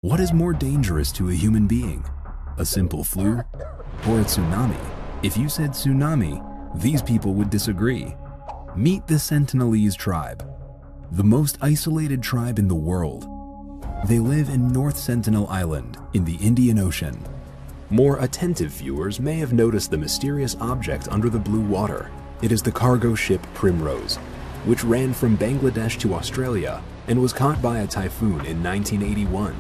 What is more dangerous to a human being? A simple flu or a tsunami? If you said tsunami, these people would disagree. Meet the Sentinelese Tribe, the most isolated tribe in the world. They live in North Sentinel Island in the Indian Ocean. More attentive viewers may have noticed the mysterious object under the blue water. It is the cargo ship Primrose, which ran from Bangladesh to Australia and was caught by a typhoon in 1981.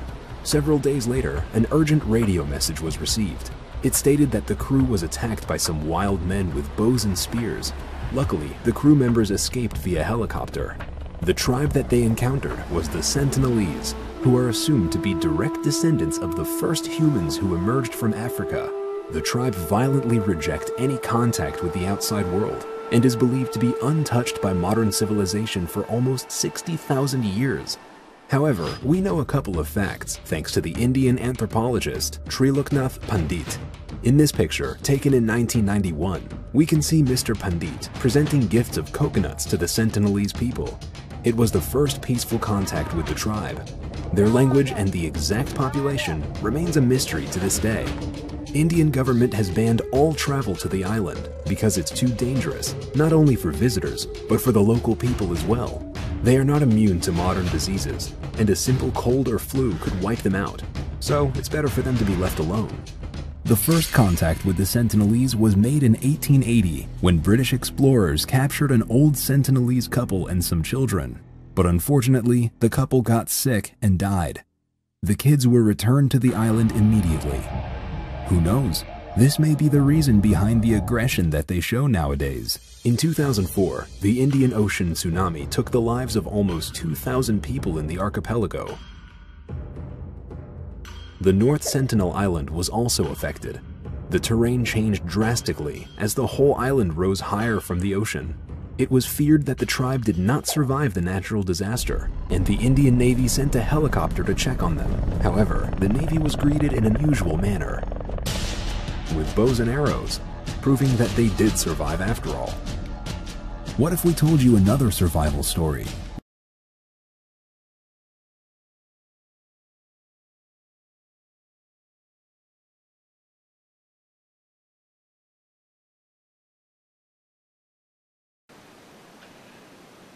Several days later, an urgent radio message was received. It stated that the crew was attacked by some wild men with bows and spears. Luckily, the crew members escaped via helicopter. The tribe that they encountered was the Sentinelese, who are assumed to be direct descendants of the first humans who emerged from Africa. The tribe violently reject any contact with the outside world and is believed to be untouched by modern civilization for almost 60,000 years. However, we know a couple of facts thanks to the Indian anthropologist Triloknath Pandit. In this picture, taken in 1991, we can see Mr. Pandit presenting gifts of coconuts to the Sentinelese people. It was the first peaceful contact with the tribe. Their language and the exact population remains a mystery to this day. Indian government has banned all travel to the island because it's too dangerous, not only for visitors, but for the local people as well. They are not immune to modern diseases, and a simple cold or flu could wipe them out, so it's better for them to be left alone. The first contact with the Sentinelese was made in 1880 when British explorers captured an old Sentinelese couple and some children. But unfortunately, the couple got sick and died. The kids were returned to the island immediately. Who knows? This may be the reason behind the aggression that they show nowadays. In 2004, the Indian Ocean tsunami took the lives of almost 2,000 people in the archipelago. The North Sentinel Island was also affected. The terrain changed drastically as the whole island rose higher from the ocean. It was feared that the tribe did not survive the natural disaster, and the Indian Navy sent a helicopter to check on them. However, the Navy was greeted in an unusual manner, with bows and arrows, proving that they did survive after all. What if we told you another survival story?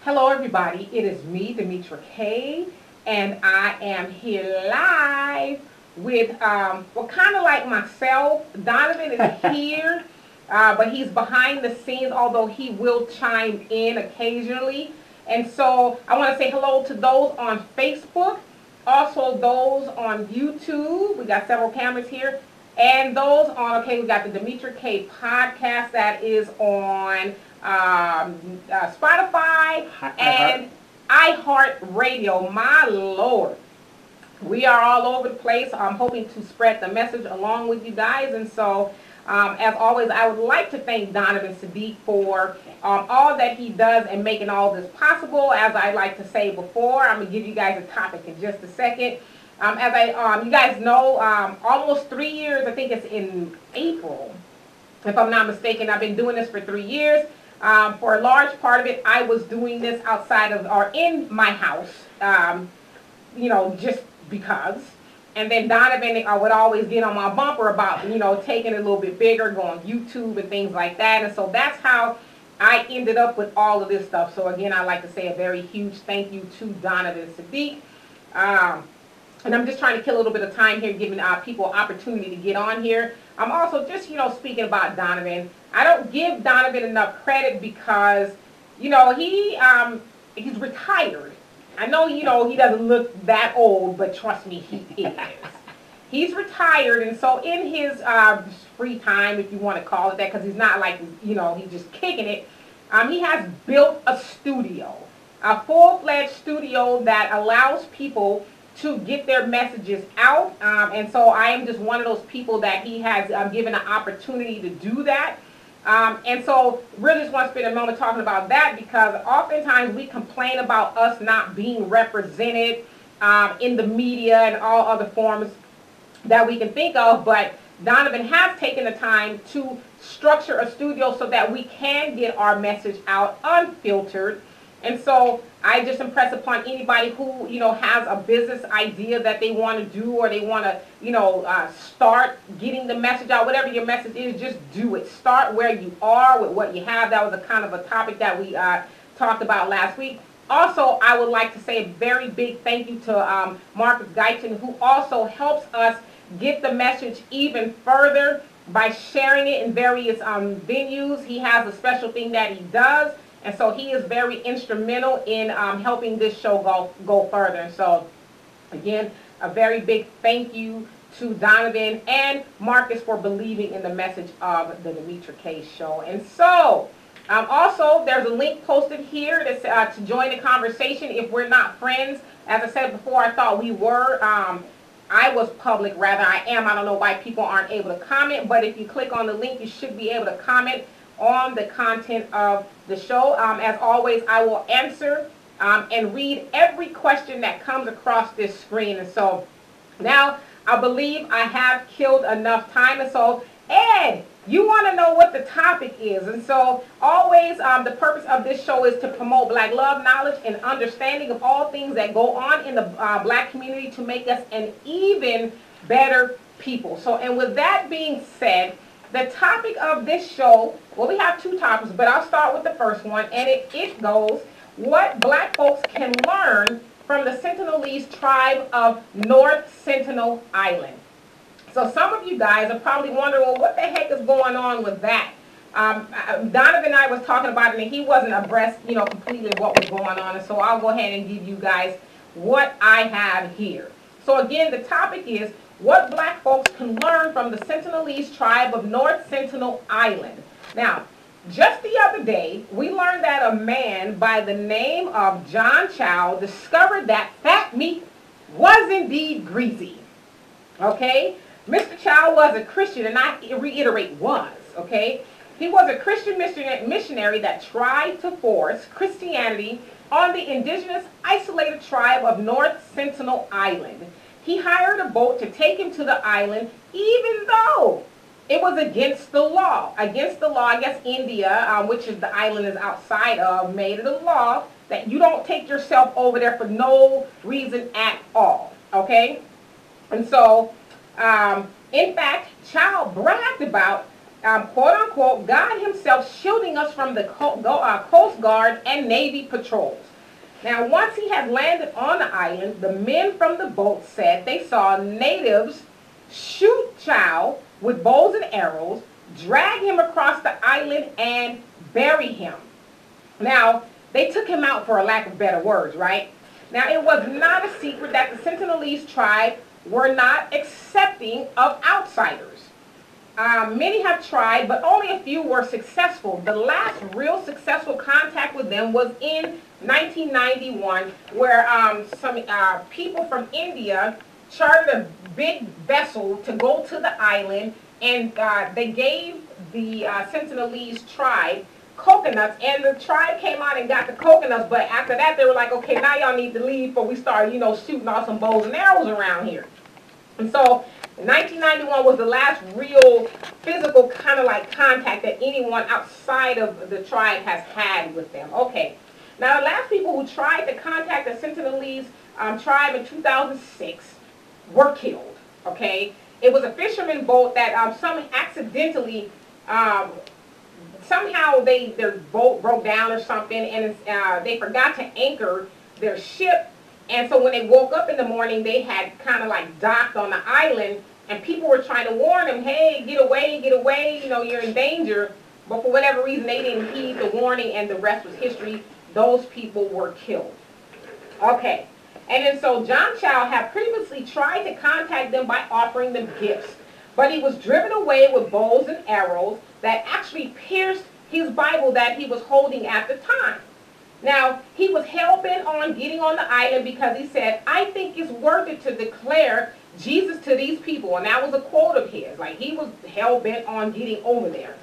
Hello everybody, it is me, Demetra K, and I am here live with, well, kind of like myself. Donovan is here, but he's behind the scenes, although he will chime in occasionally. And so I want to say hello to those on Facebook, also those on YouTube. We got several cameras here. And those on, okay, we got the Demetra K podcast that is on Spotify and iHeartRadio. My Lord, we are all over the place. I'm hoping to spread the message along with you guys. And so, as always, I would like to thank Donovan Sadiq for all that he does and making all this possible. As I like to say before, I'm gonna give you guys a topic in just a second. You guys know, almost 3 years. I think it's in April, if I'm not mistaken. I've been doing this for 3 years. For a large part of it, I was doing this outside of or in my house, you know, just because. And then Donovan would always get on my bumper about, you know, taking it a little bit bigger, going YouTube and things like that. And so that's how I ended up with all of this stuff. So again, I'd like to say a very huge thank you to Donovan Sadiq. And I'm just trying to kill a little bit of time here, giving people opportunity to get on here. I'm also just, you know, speaking about Donovan. I don't give Donovan enough credit because, you know, he's retired. I know, you know, he doesn't look that old, but trust me, he is. He's retired, and so in his free time, if you want to call it that, because he's not like, you know, he's just kicking it, he has built a studio, a full-fledged studio that allows people to get their messages out, and so I am just one of those people that he has given an opportunity to do that. And so really just want to spend a moment talking about that, because oftentimes we complain about us not being represented in the media and all other forms that we can think of, but Donovan has taken the time to structure a studio so that we can get our message out unfiltered And so I just impress upon anybody who, has a business idea that they want to do, or they want to, start getting the message out. Whatever your message is, just do it. Start where you are with what you have. That was a kind of a topic that we talked about last week. Also, I would like to say a very big thank you to Marcus Guyton, who also helps us get the message even further by sharing it in various venues. He has a special thing that he does, and so he is very instrumental in helping this show go further. And so, again, a very big thank you to Donovan and Marcus for believing in the message of the Demetra K Show. And so, also, there's a link posted here that's, to join the conversation if we're not friends. As I said before, I thought we were. I was public, rather I am. I don't know why people aren't able to comment, but if you click on the link, you should be able to comment on the content of the show. As always, I will answer and read every question that comes across this screen. And so now I believe I have killed enough time. And so, Ed, you want to know what the topic is. And so always the purpose of this show is to promote Black love, knowledge, and understanding of all things that go on in the Black community to make us an even better people. So, and with that being said, the topic of this show, well, we have two topics, but I'll start with the first one, and it goes, what Black folks can learn from the Sentinelese Tribe of North Sentinel Island. So some of you guys are probably wondering, well, what the heck is going on with that? Donovan and I was talking about it, and he wasn't abreast, completely what was going on. And so I'll go ahead and give you guys what I have here. So again, the topic is what Black folks can learn from the Sentinelese Tribe of North Sentinel Island. Now, just the other day, we learned that a man by the name of Chau discovered that fat meat was indeed greasy. Okay? Mr. Chau was a Christian, and I reiterate was, okay? He was a Christian missionary that tried to force Christianity on the indigenous isolated tribe of North Sentinel Island. He hired a boat to take him to the island, even though it was against the law. Against the law, I guess India, which is the island is outside of, made it a law that you don't take yourself over there for no reason at all, okay? And so, in fact, Chau bragged about, quote unquote, God himself shielding us from the Coast Guard and Navy patrols. Now, once he had landed on the island, the men from the boat said they saw natives shoot Chau with bows and arrows, drag him across the island, and bury him. Now, they took him out for a lack of better words, right? Now, it was not a secret that the Sentinelese tribe were not accepting of outsiders. Many have tried, but only a few were successful. The last real successful contact with them was in 1991, where some people from India chartered a big vessel to go to the island, and they gave the Sentinelese tribe coconuts, and the tribe came out and got the coconuts, but after that they were like, okay, now y'all need to leave before we start, shooting off some bows and arrows around here. And so 1991 was the last real physical kind of like contact that anyone outside of the tribe has had with them. Okay, now the last people who tried to contact the Sentinelese tribe in 2006 were killed, okay? It was a fisherman boat that some accidentally, somehow their boat broke down or something, and they forgot to anchor their ship. And so when they woke up in the morning, they had kind of like docked on the island, and people were trying to warn them, hey, get away, you're in danger. But for whatever reason, they didn't heed the warning, and the rest was history. Those people were killed. Okay. And then so Chau had previously tried to contact them by offering them gifts, but he was driven away with bows and arrows that actually pierced his Bible that he was holding at the time. Now, he was hell-bent on getting on the island because he said, I think it's worth it to declare Jesus to these people. And that was a quote of his. Like, he was hell-bent on getting over there.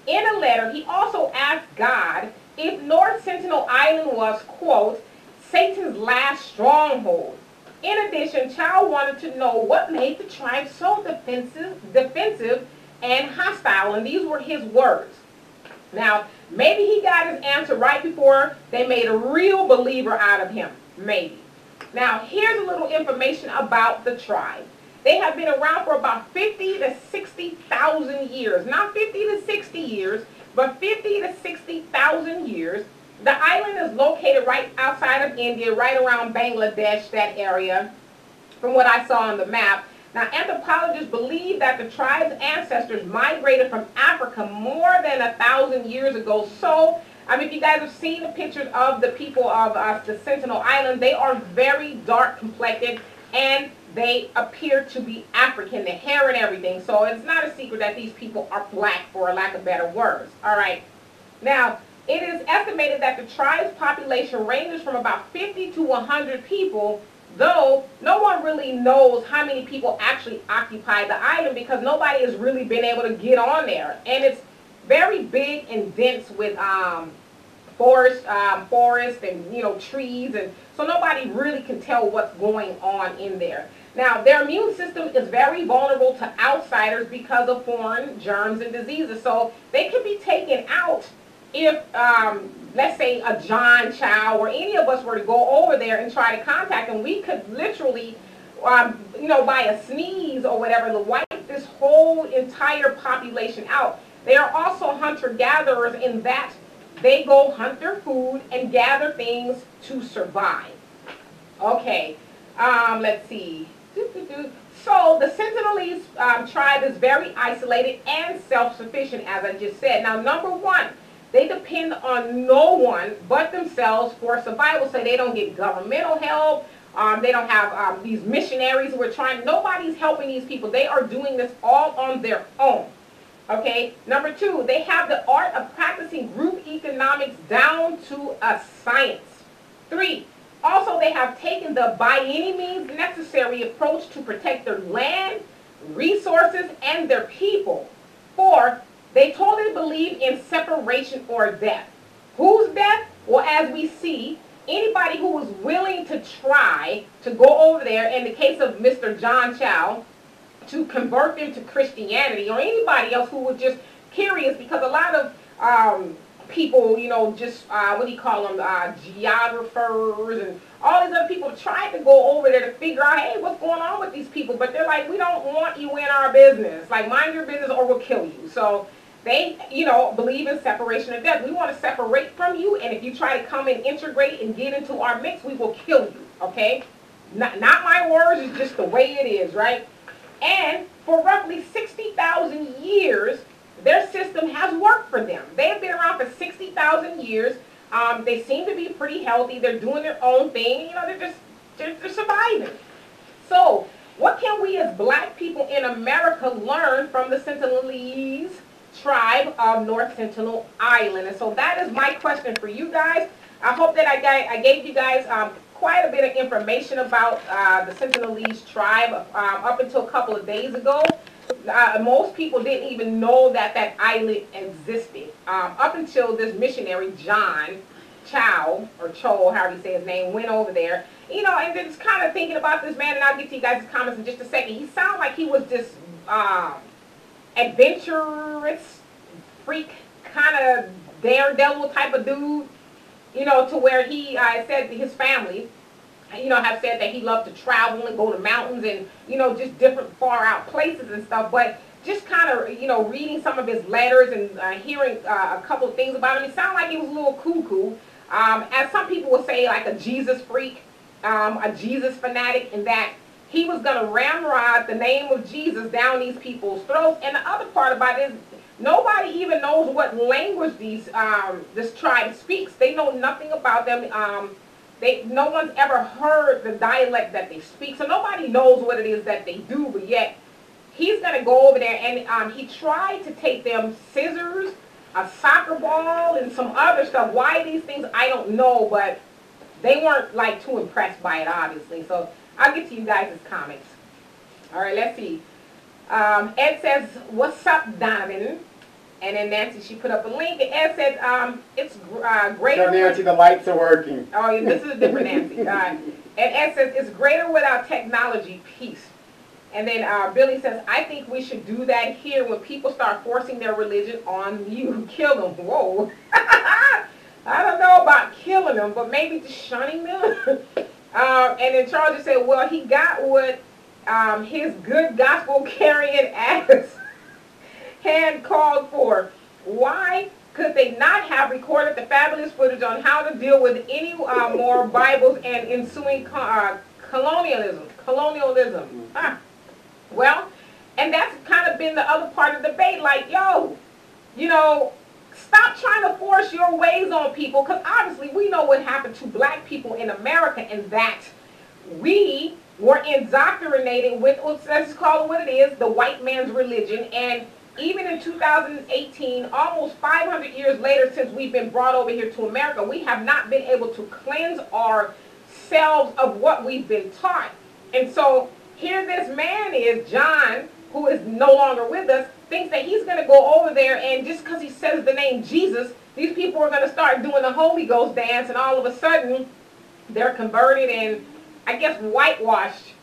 In a letter, he also asked God if North Sentinel Island was, quote, Satan's last stronghold. In addition, Chau wanted to know what made the tribe so defensive and hostile. And these were his words. Now, maybe he got his answer right before they made a real believer out of him. Maybe. Now, here's a little information about the tribe. They have been around for about 50 to 60,000 years. Not 50 to 60 years, but 50 to 60,000 years. The island is located right outside of India, right around Bangladesh, that area, from what I saw on the map. Now, anthropologists believe that the tribe's ancestors migrated from Africa more than 1,000 years ago. So, if you guys have seen the pictures of the people of the Sentinel Island, they are very dark complected and they appear to be African, the hair and everything. So it's not a secret that these people are black, for lack of better words. All right. Now, it is estimated that the tribe's population ranges from about 50 to 100 people, though no one really knows how many people actually occupy the island because nobody has really been able to get on there. And it's very big and dense with forest and trees, and so nobody really can tell what's going on in there. Now, their immune system is very vulnerable to outsiders because of foreign germs and diseases. So they can be taken out if, let's say, a Chau or any of us were to go over there and try to contact them. We could literally, by a sneeze or whatever, to wipe this whole entire population out. They are also hunter-gatherers in that they go hunt their food and gather things to survive. Okay, let's see. So the Sentinelese tribe is very isolated and self-sufficient, as I just said. Now, number one, they depend on no one but themselves for survival, so they don't get governmental help. They don't have these missionaries who are trying. Nobody's helping these people. They are doing this all on their own. Okay, number two, they have the art of practicing group economics down to a science. Three, also they have taken the by any means necessary approach to protect their land, resources, and their people. Four, they totally believe in separation or death. Whose death? Well, as we see, anybody who was willing to try to go over there, in the case of Mr. Chau, to convert them to Christianity, or anybody else who was just curious, because a lot of people, what do you call them, geographers and all these other people tried to go over there to figure out, hey, what's going on with these people? But they're like, we don't want you in our business. Like, mind your business or we'll kill you. So they, believe in separation of death. We want to separate from you, and if you try to come and integrate and get into our mix, we will kill you, okay? Not my words, it's just the way it is, right? And for roughly 60,000 years, their system has worked for them. They have been around for 60,000 years. They seem to be pretty healthy. They're doing their own thing. They're surviving. So what can we as black people in America learn from the Sentinelese tribe of North Sentinel Island? And so that is my question for you guys. I hope that I gave you guys quite a bit of information about the Sentinelese tribe up until a couple of days ago. Most people didn't even know that that island existed up until this missionary Chau, or Chau, however you say his name, went over there. And just kind of thinking about this man, and I'll get to you guys' comments in just a second. He sounded like he was this adventurous freak, kind of daredevil type of dude. To where he said his family, have said that he loved to travel and go to mountains and, just different far out places and stuff. But just kind of, reading some of his letters and hearing a couple of things about him, it sounded like he was a little cuckoo. As some people would say, like a Jesus freak, a Jesus fanatic, in that he was going to ramrod the name of Jesus down these people's throats. And the other part about it is, nobody even knows what language this tribe speaks. They know nothing about them. No one's ever heard the dialect that they speak. So nobody knows what it is that they do. But yet, he's going to go over there, and he tried to take them scissors, a soccer ball, and some other stuff. Why these things, I don't know. But they weren't, like, too impressed by it, obviously. So I'll get to you guys' comments. All right, let's see. Ed says, what's up, Donovan? And then Nancy, she put up a link. And Ed said, it's greater. So Nancy, the lights are working. Oh, yeah, this is a different Nancy. And Ed says, it's greater without technology, peace. And then Billy says, I think we should do that here when people start forcing their religion on you. Kill them. Whoa. I don't know about killing them, but maybe just shunning them. And then Charles just said, well, he got what his good gospel carrying ass hand called for. Why could they not have recorded the fabulous footage on how to deal with any more Bibles and ensuing colonialism? Well, and that's kind of been the other part of the debate. Like, yo, you know, stop trying to force your ways on people, because obviously we know what happened to black people in America, and that we were indoctrinated with, let's call it what it is, the white man's religion. And even in 2018, almost 500 years later since we've been brought over here to America, we have not been able to cleanse ourselves of what we've been taught. And so here this man is, John, who is no longer with us, thinks that he's going to go over there, and just because he says the name Jesus, these people are going to start doing the Holy Ghost dance, and all of a sudden they're converted and, I guess, whitewashed,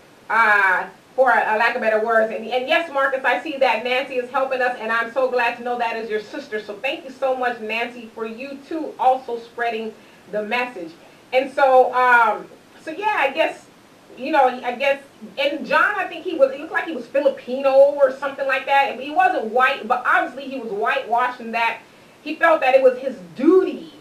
for a lack of better words. And yes, Marcus, I see that Nancy is helping us, and I'm so glad to know that is your sister. So thank you so much, Nancy, for you too also spreading the message. And so, so yeah, I guess, you know, and John, I think it looked like he was Filipino or something like that. He wasn't white, but obviously he was whitewashed in that he felt that it was his duty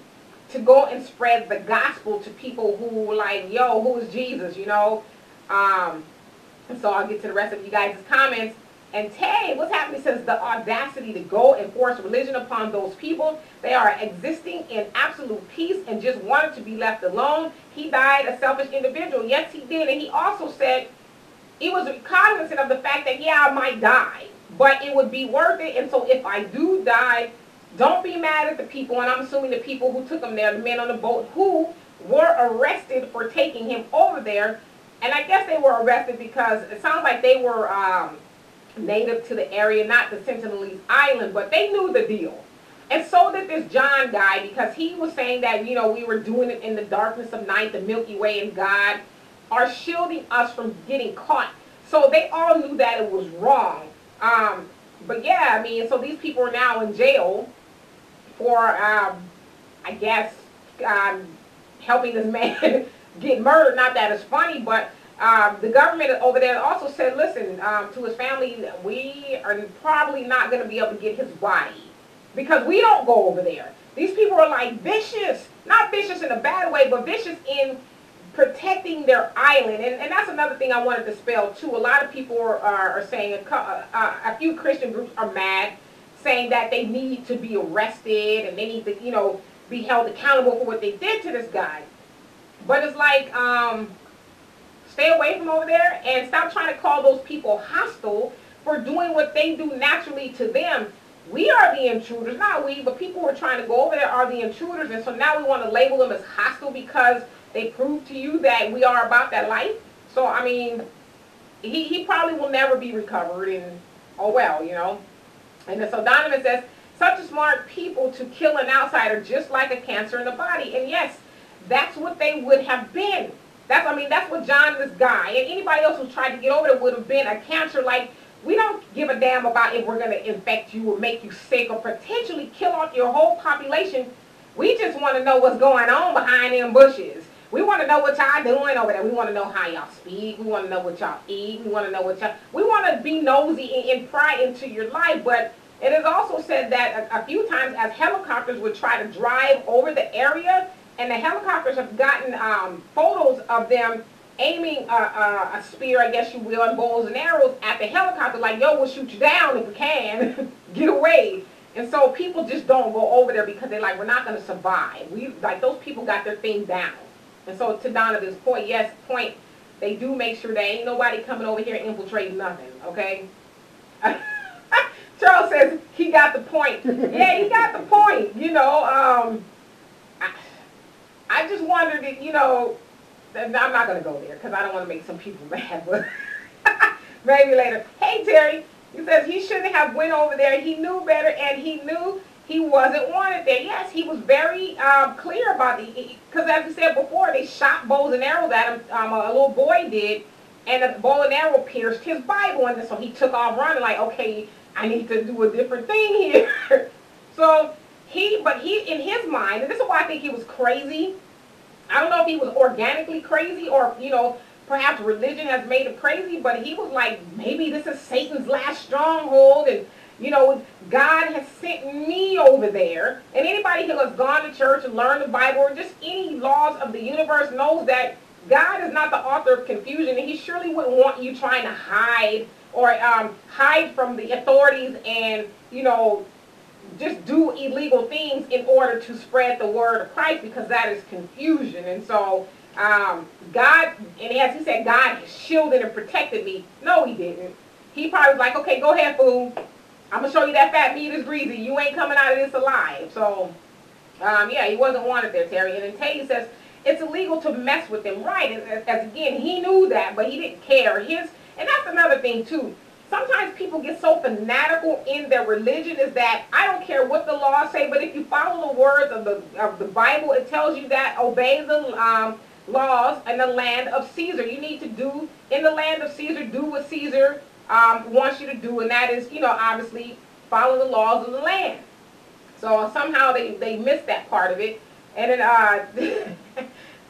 to go and spread the gospel to people who were like, yo, who is Jesus, you know? And so I'll get to the rest of you guys' comments. And Tay, what's happening, says the audacity to go and force religion upon those people. They are existing in absolute peace and just wanted to be left alone. He died a selfish individual. Yes, he did. And he also said he was cognizant of the fact that, yeah, I might die, but it would be worth it. And so if I do die, don't be mad at the people. And I'm assuming the people who took him there, the men on the boat who were arrested for taking him over there. And I guess they were arrested because it sounds like they were native to the area, not the Sentinelese Island, but they knew the deal. And so did this John guy, because he was saying that, you know, we were doing it in the darkness of night, the Milky Way, and God are shielding us from getting caught. So they all knew that it was wrong. But yeah, I mean, so these people are now in jail for, I guess, helping this man get murdered. Not that it's funny, but the government over there also said, listen, to his family, we are probably not going to be able to get his body because we don't go over there. These people are like vicious, not vicious in a bad way, but vicious in protecting their island. And that's another thing I wanted to spell too. A lot of people are saying, a few Christian groups are mad, saying that they need to be arrested and they need to, you know, be held accountable for what they did to this guy. But it's like, stay away from over there and stop trying to call those people hostile for doing what they do naturally to them. We are the intruders, not we, but people who are trying to go over there are the intruders. And so now we want to label them as hostile because they prove to you that we are about that life. So, I mean, he probably will never be recovered, and oh well, you know. And so Donovan says, such a smart people to kill an outsider just like a cancer in the body. And yes, that's what they would have been. That's, I mean, that's what John, this guy, and anybody else who tried to get over there would have been a cancer. Like, we don't give a damn about if we're going to infect you or make you sick or potentially kill off your whole population. We just want to know what's going on behind them bushes. We want to know what y'all doing over there. We want to know how y'all speak. We want to know what y'all eat. We want to know what y'all... We want to be nosy and pry into your life. But it is also said that a few times as helicopters would try to drive over the area, and the helicopters have gotten photos of them aiming a spear, I guess you will, and bows and arrows at the helicopter, like, yo, we'll shoot you down if we can. Get away. And so people just don't go over there because they're like, we're not going to survive. Like, those people got their thing down. And so to Donovan's point, yes, they do make sure there ain't nobody coming over here infiltrating nothing, okay? Charles says he got the point. Yeah, he got the point, you know. I just wondered if, you know, I'm not going to go there because I don't want to make some people mad, but maybe later. Hey, Terry, he says he shouldn't have went over there. He knew better, and he knew he wasn't wanted there. Yes, he was very clear about it, because as we said before, they shot bows and arrows at him. A little boy did, and a bow and arrow pierced his Bible, and so he took off running like, okay, I need to do a different thing here. So but he, in his mind, and this is why I think he was crazy. I don't know if he was organically crazy or, perhaps religion has made him crazy, but he was like, maybe this is Satan's last stronghold, and, God has sent me over there. And anybody who has gone to church and learned the Bible or just any laws of the universe knows that God is not the author of confusion, and he surely wouldn't want you trying to hide or hide from the authorities and, just do illegal things in order to spread the word of Christ, because that is confusion. And so God, and as he said, God shielded and protected me. No, he didn't. He probably was like, okay, go ahead, fool. I'm going to show you that fat meat is greasy. You ain't coming out of this alive. So, yeah, he wasn't wanted there, Terry. And then Tay says, it's illegal to mess with him. Right, as again, he knew that, but he didn't care. And that's another thing, too. Sometimes people get so fanatical in their religion is that I don't care what the laws say, but if you follow the words of the Bible, it tells you that obey the laws in the land of Caesar. You need to do in the land of Caesar, do what Caesar wants you to do, and that is, obviously follow the laws of the land. So somehow they missed that part of it. And then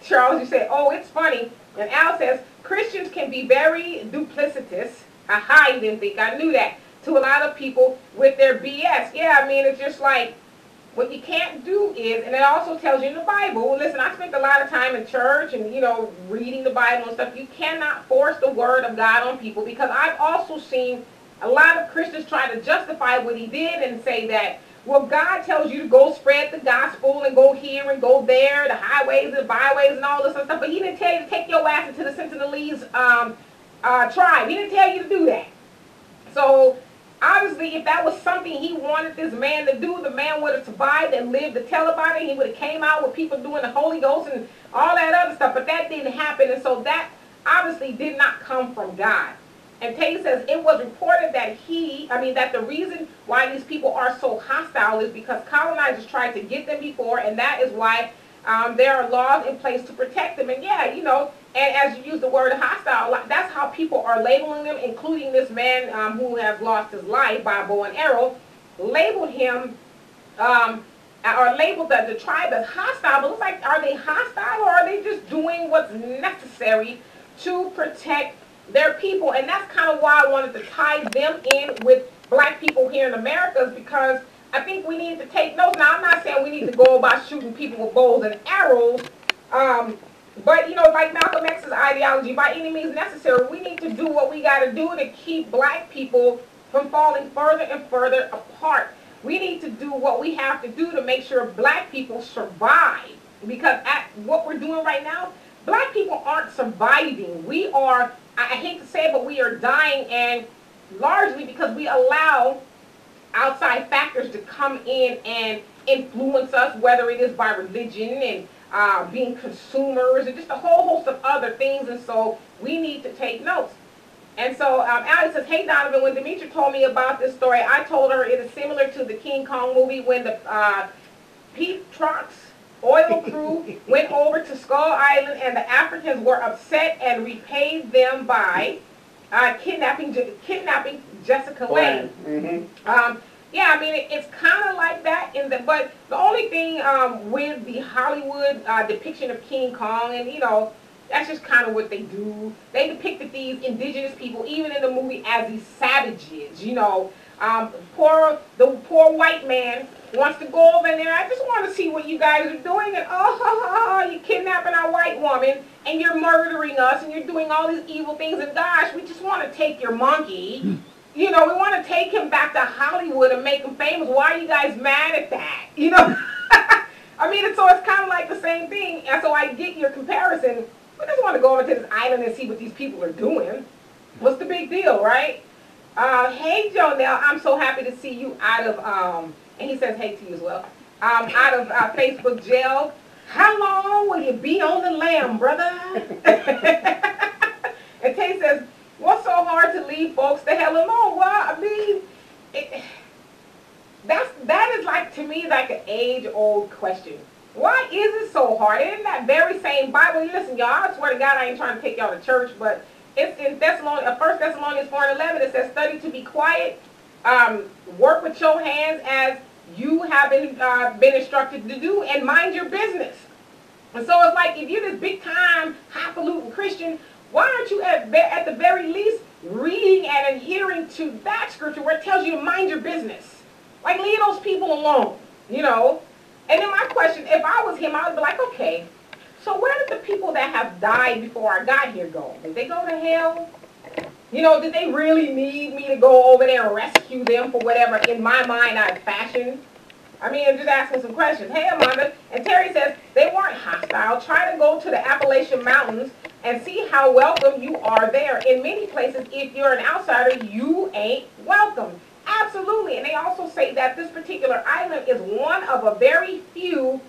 Charles, you say, oh, it's funny. And Al says, Christians can be very duplicitous. Aha, you didn't think I knew that. To a lot of people with their BS. Yeah, I mean, it's just like, what you can't do is, and it also tells you in the Bible, listen, I spent a lot of time in church and, reading the Bible and stuff. You cannot force the word of God on people, because I've also seen a lot of Christians try to justify what he did and say that, well, God tells you to go spread the gospel and go here and go there, the highways and byways and all this other stuff, but he didn't tell you to take your ass into the Sentinelese tribe. He didn't tell you to do that. So obviously, if that was something he wanted this man to do, the man would have survived and lived to tell about it. He would have came out with people doing the Holy Ghost and all that other stuff. But that didn't happen. And so that obviously did not come from God. And Tay says it was reported that that the reason why these people are so hostile is because colonizers tried to get them before. And that is why there are laws in place to protect them. And yeah, and as you use the word hostile, that's how people are labeling them, including this man who has lost his life by a bow and arrow, labeled him, or labeled the tribe as hostile. But it's like, are they hostile, or are they just doing what's necessary to protect their people? And that's kind of why I wanted to tie them in with black people here in America, is because I think we need to take notes. Now, I'm not saying we need to go about shooting people with bows and arrows, but, like Malcolm X's ideology, by any means necessary, we need to do what we got to do to keep black people from falling further and further apart. We need to do what we have to do to make sure black people survive. Because at what we're doing right now, black people aren't surviving. We are, I hate to say it, but we are dying, and largely because we allow outside factors to come in and influence us, whether it is by religion and being consumers and just a whole host of other things. And so we need to take notes. And so Allie says, hey, Donovan, when Demetria told me about this story, I told her it is similar to the King Kong movie when the Pete Trox oil crew went over to Skull Island and the Africans were upset and repaid them by kidnapping Jessica Lange. Mm-hmm. Yeah, I mean, it's kind of like that, but the only thing with the Hollywood depiction of King Kong, and, that's just kind of what they do. They depicted these indigenous people, even in the movie, as these savages, the poor white man wants to go over there. I just want to see what you guys are doing, and you're kidnapping our white woman, and you're murdering us, and you're doing all these evil things, and gosh, we just want to take your monkey. We want to take him back to Hollywood and make him famous. Why are you guys mad at that? I mean, it's kind of like the same thing. And so I get your comparison. I just want to go over to this island and see what these people are doing. What's the big deal, right? Hey, Jonelle, I'm so happy to see you out of, and he says hey to you as well, out of Facebook jail. How long will you be on the lam, brother? And Tay says, what's so hard to leave folks the hell alone? Well, I mean, that is like, to me, like an age-old question. Why is it so hard? In that very same Bible, listen, y'all, I swear to God, I ain't trying to take y'all to church, but It's in Thessalonians, 1 Thessalonians 4:11. It says, "Study to be quiet, work with your hands as you have been instructed to do, and mind your business." And so it's like, if you're this big time highfalutin Christian, why aren't you at the very least reading and adhering to that scripture where it tells you to mind your business? Like, leave those people alone, you know? And then my question, if I was him, I would be like, okay, so where did the people that have died before I got here go? Did they go to hell? You know, did they really need me to go over there and rescue them for whatever, in my mind, I've fashioned? I mean, I'm just asking some questions. Hey, Amanda. And Terry says, they weren't hostile. Try to go to the Appalachian Mountains and see how welcome you are there. In many places, if you're an outsider, you ain't welcome. Absolutely. And they also say that this particular island is one of a very few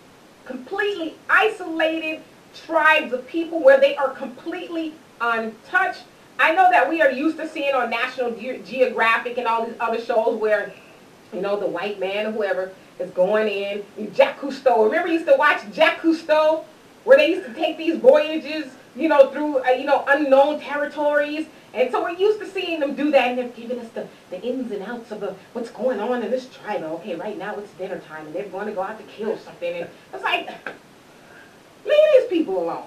completely isolated tribes of people where they are completely untouched. I know that we are used to seeing on National Geographic and all these other shows where, you know, the white man or whoever is going in. Jacques Cousteau. Remember you used to watch Jacques Cousteau, where they used to take these voyages, you know, through, unknown territories. And so we're used to seeing them do that, and they're giving us the ins and outs of what's going on in this tribe. Okay, right now it's dinner time, and they're going to go out to kill something. And it's like, leave these people alone.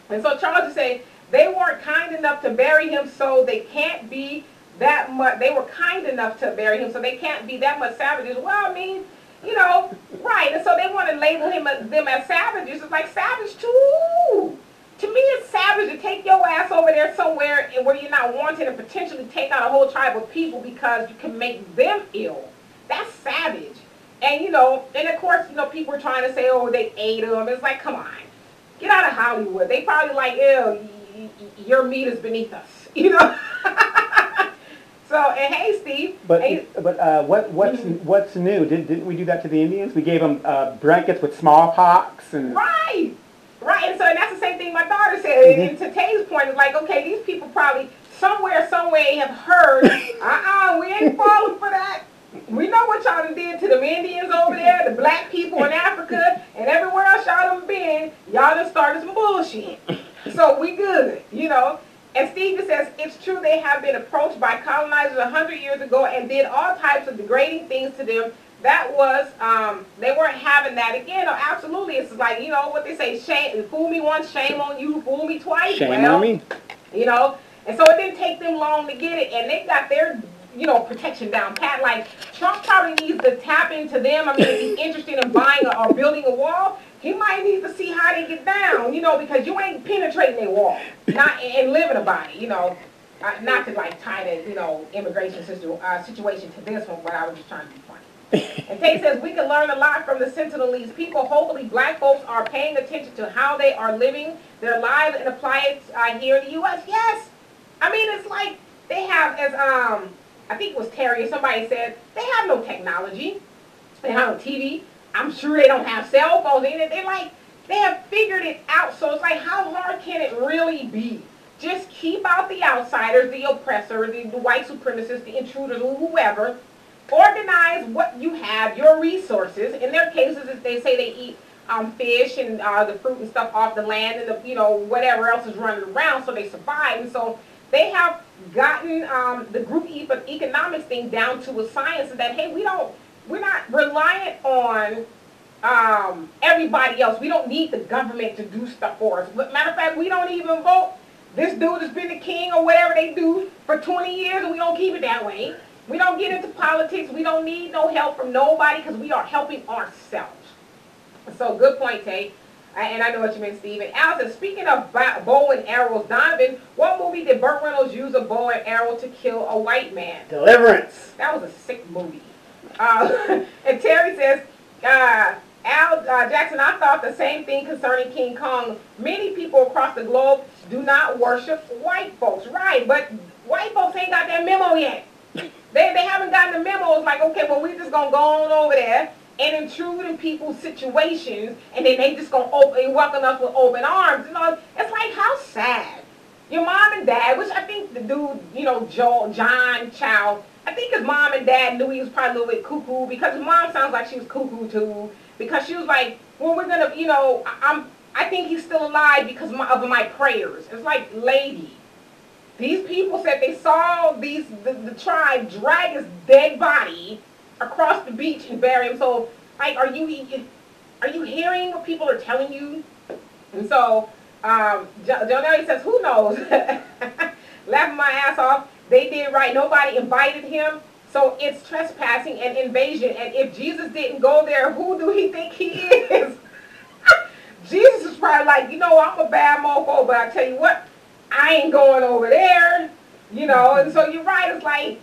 And so Charles is saying, they weren't kind enough to bury him, so they can't be that much. They were kind enough to bury him, so they can't be that much savages. Well, I mean, you know, right. And so they want to label them as savages. It's like, savage too. To me, it's savage to take your ass over there somewhere where you're not wanted and potentially take out a whole tribe of people because you can make them ill. That's savage. And, you know, and of course, you know, people are trying to say, oh, they ate them. It's like, come on. Get out of Hollywood. They probably like, ew, your meat is beneath us. You know? So, and hey, Steve. What's new? Didn't we do that to the Indians? We gave them blankets with smallpox and. Right. Right. And so, and that's the same thing my daughter said. Mm-hmm. And to Tay's point, it's like, okay, these people probably somewhere, some way have heard. We ain't falling for that. We know what y'all done did to them Indians over there, the black people in Africa, and everywhere else y'all done been. Y'all done started some bullshit. So we good, you know. And Steve says, it's true they have been approached by colonizers 100 years ago and did all types of degrading things to them. That was, they weren't having that again. No, absolutely. It's like, you know, what they say, shame, fool me once, shame on you, fool me twice. Shame on me. You know, and so it didn't take them long to get it. And they got their, you know, protection down pat. Like, Trump probably needs to tap into them. I mean, if he's interested in buying or building a wall, he might need to see how they get down, you know, because you ain't penetrating their wall, not and living about it, you know, not to like tie the, you know, immigration situation to this one, but I was just trying to be funny. And Tay says we can learn a lot from the Sentinelese people. Hopefully, black folks are paying attention to how they are living their lives and apply it here in the U.S. Yes, I mean it's like they have, as I think it was Terry or somebody said, they have no technology, they have no TV. I'm sure they don't have cell phones. They have figured it out. So it's like, how hard can it really be? Just keep out the outsiders, the oppressors, the white supremacists, the intruders, whoever. Organize what you have, your resources. In their cases, they say they eat fish and the fruit and stuff off the land and the, you know, whatever else is running around, so they survive. And so they have gotten the group economics thing down to a science, and that, hey, we're not reliant on everybody else. We don't need the government to do stuff for us. But matter of fact, we don't even vote. This dude has been the king or whatever they do for 20 years, and we don't keep it that way. We don't get into politics. We don't need no help from nobody because we are helping ourselves. So good point, Tay. And I know what you meant, Steve. And Al says, speaking of bow and arrows, Donovan, what movie did Burt Reynolds use a bow and arrow to kill a white man? Deliverance. That was a sick movie. And Terry says, Al Jackson, I thought the same thing concerning King Kong. Many people across the globe do not worship white folks. Right, but white folks ain't got that memo yet. They haven't gotten the memo. It's like, okay, well, we just going to go on over there and intrude in people's situations, and then they just going to welcome us with open arms. You know, it's like, how sad. Your mom and dad, which I think the dude, you know, John Chau, I think his mom and dad knew he was probably a little bit cuckoo, because his mom sounds like she was cuckoo too, because she was like, well, we're going to, you know, I think he's still alive because of my prayers. It's like, lady, These people said they saw the tribe drag his dead body across the beach and bury him. So, like, are you hearing what people are telling you? And so, Jonelle says, who knows? Laughing my ass off. They did right. Nobody invited him. So it's trespassing and invasion. And if Jesus didn't go there, who do he think he is? Jesus is probably like, you know, I'm a bad mofo, but I tell you what, I ain't going over there. You know, and so you're right. It's like,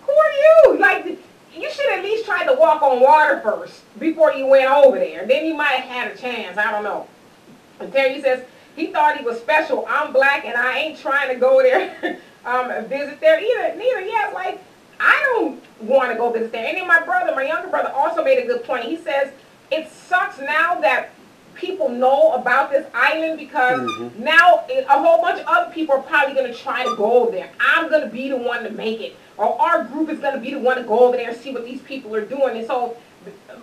who are you? Like, you should at least try to walk on water first before you went over there. Then you might have had a chance. I don't know. And Terry says, he thought he was special. I'm black and I ain't trying to go there visit there either. Neither. Yeah, like, I don't want to go visit there. And then my younger brother also made a good point. He says, it sucks now that people know about this island because now a whole bunch of other people are probably going to try to go over there. I'm going to be the one to make it. Or our group is going to be the one to go over there and see what these people are doing. And so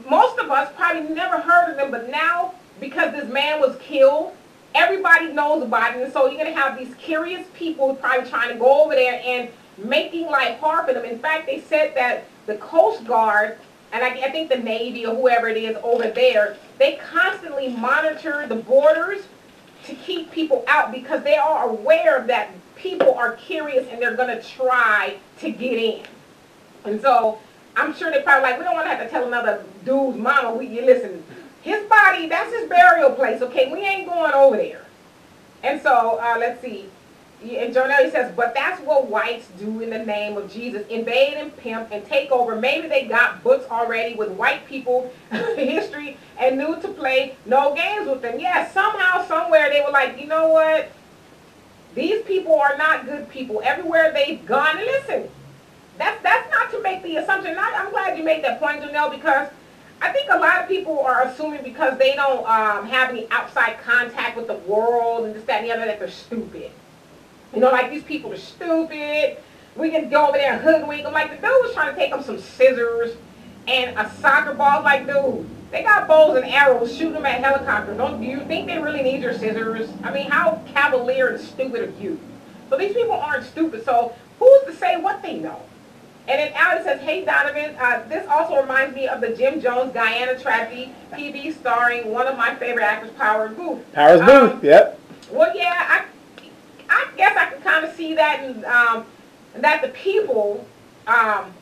most of us probably never heard of them, but now because this man was killed, everybody knows about it. And so you're going to have these curious people probably trying to go over there and making life hard for them. In fact, they said that the Coast Guard, and I think the Navy or whoever it is over there, they constantly monitor the borders to keep people out because they are aware that people are curious and they're going to try to get in. And so I'm sure they're probably like, we don't want to have to tell another dude's mama, you listen, his body, that's his burial place, okay? We ain't going over there. And so, let's see. And Jonelle says, but that's what whites do in the name of Jesus. Invade and pimp and take over. Maybe they got books already with white people history and knew to play no games with them. Yeah, somehow, somewhere they were like, you know what? These people are not good people. Everywhere they've gone. And listen, that's not to make the assumption. I'm glad you made that point, Jonelle, because I think a lot of people are assuming because they don't have any outside contact with the world and this, that, and the other that they're stupid. You know, like these people are stupid. We can go over there and hoodwink them. Like the dude was trying to take them some scissors and a soccer ball. Like, dude, they got bows and arrows, shooting them at helicopters. Do you think they really need your scissors? I mean, how cavalier and stupid are you? So these people aren't stupid. So who's to say what they know? And then Alex says, hey, Donovan, this also reminds me of the Jim Jones Guyana tragedy TV starring one of my favorite actors, Powers Booth. Powers Booth, yep. Well, yeah, I guess I can kind of see that, and that the people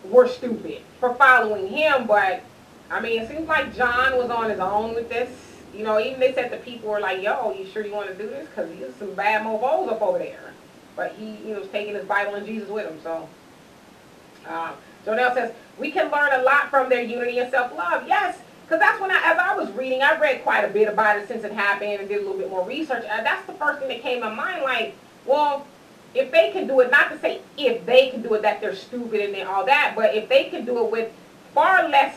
were stupid for following him. But, I mean, it seems like John was on his own with this. You know, even they said the people were like, yo, you sure you want to do this? Because there's some bad mofos up over there. But he, was taking his Bible and Jesus with him, so. Jonelle says, we can learn a lot from their unity and self-love. Yes, because that's when as I was reading, I read quite a bit about it since it happened and did a little bit more research. That's the first thing that came to mind, like, well, if they can do it, not to say if they can do it that they're stupid and all that, but if they can do it with far less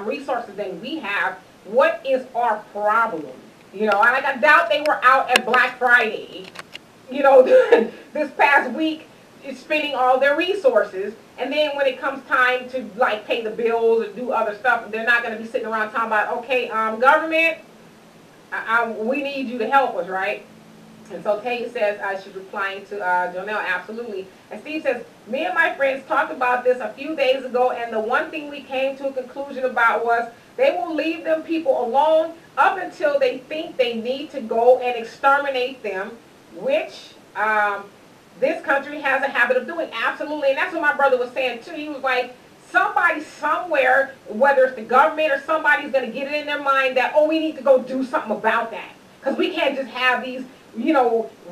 resources than we have, what is our problem? You know, and I doubt they were out at Black Friday, this past week, spending all their resources, and then when it comes time to like pay the bills or do other stuff, they're not going to be sitting around talking about, okay, government, we need you to help us, right? And so Taya says she's replying to Jonelle, absolutely. And Steve says, me and my friends talked about this a few days ago, and the one thing we came to a conclusion about was they will leave them people alone up until they think they need to go and exterminate them, which this country has a habit of doing. Absolutely. And that's what my brother was saying too. He was like, somebody somewhere, whether it's the government or somebody's going to get it in their mind that, oh, we need to go do something about that. Because we can't just have these,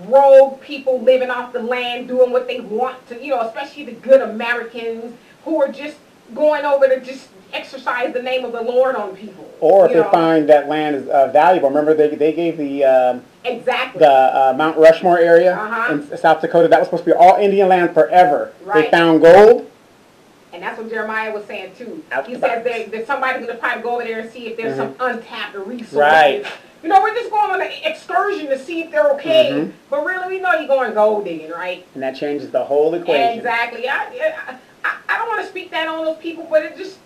rogue people living off the land doing what they want to, especially the good Americans who are just going over to just exercise the name of the Lord on people. Or if they find that land is valuable. Remember they gave the exactly the Mount Rushmore area in South Dakota. That was supposed to be all Indian land forever. Right. They found gold. And that's what Jeremiah was saying too. He said there's somebody going to probably go over there and see if there's some untapped resources. Right. We're just going on an excursion to see if they're okay. But really, we know you're going gold digging, right? And that changes the whole equation. Exactly. I don't want to speak that on those people, but it just,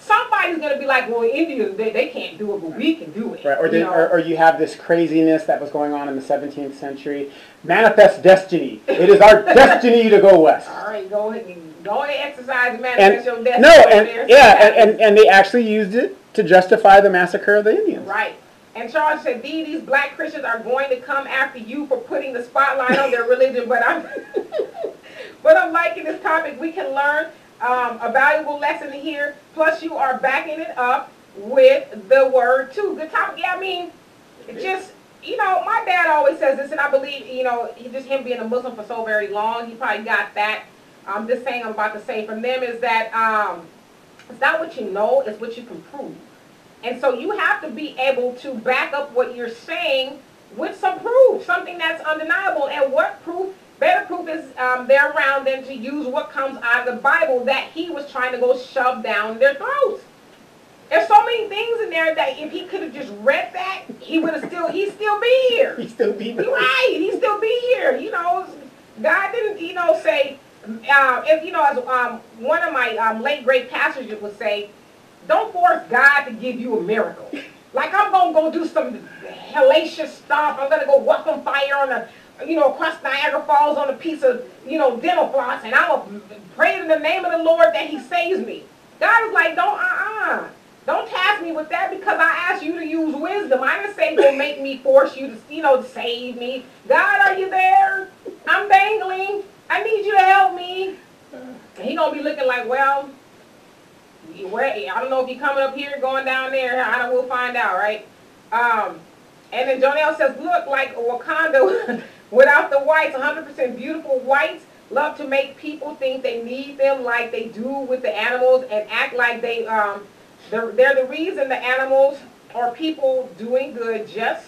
somebody's going to be like, well, Indians, they can't do it, but we can do it. Right. Or you have this craziness that was going on in the 17th century. Manifest destiny. It is our destiny to go west. All right, go ahead exercise and manifest your destiny. No, and they actually used it to justify the massacre of the Indians. Right. And Charles said, these black Christians are going to come after you for putting the spotlight on their religion, but I'm liking this topic. We can learn a valuable lesson here. Plus, you are backing it up with the word too. Good topic. Yeah, I mean, just, my dad always says this, and I believe, just him being a Muslim for so very long, he probably got that. This saying I'm about to say from them is that it's not what you know, it's what you can prove. And so you have to be able to back up what you're saying with some proof, something that's undeniable. And what proof? Better proof is there around than to use what comes out of the Bible that he was trying to go shove down their throats. There's so many things in there that if he could have just read that, he'd still be here. He'd still be here. Right, he'd still be here. God didn't, say, as one of my late great pastors would say, don't force God to give you a miracle. Like I'm going to go do some hellacious stuff. I'm going to go walk on fire on a, across Niagara Falls on a piece of, dental floss, and I'm going to pray in the name of the Lord that he saves me. God is like, don't task me with that because I asked you to use wisdom. I didn't say go make me force you to, to save me. God, are you there? I'm dangling. I need you to help me. And he going to be looking like, well, I don't know if you're coming up here, going down there. We'll find out, right? And then Jonelle says, look, like Wakanda without the whites, 100% beautiful whites love to make people think they need them like they do with the animals and act like they're the reason the animals or people doing good, just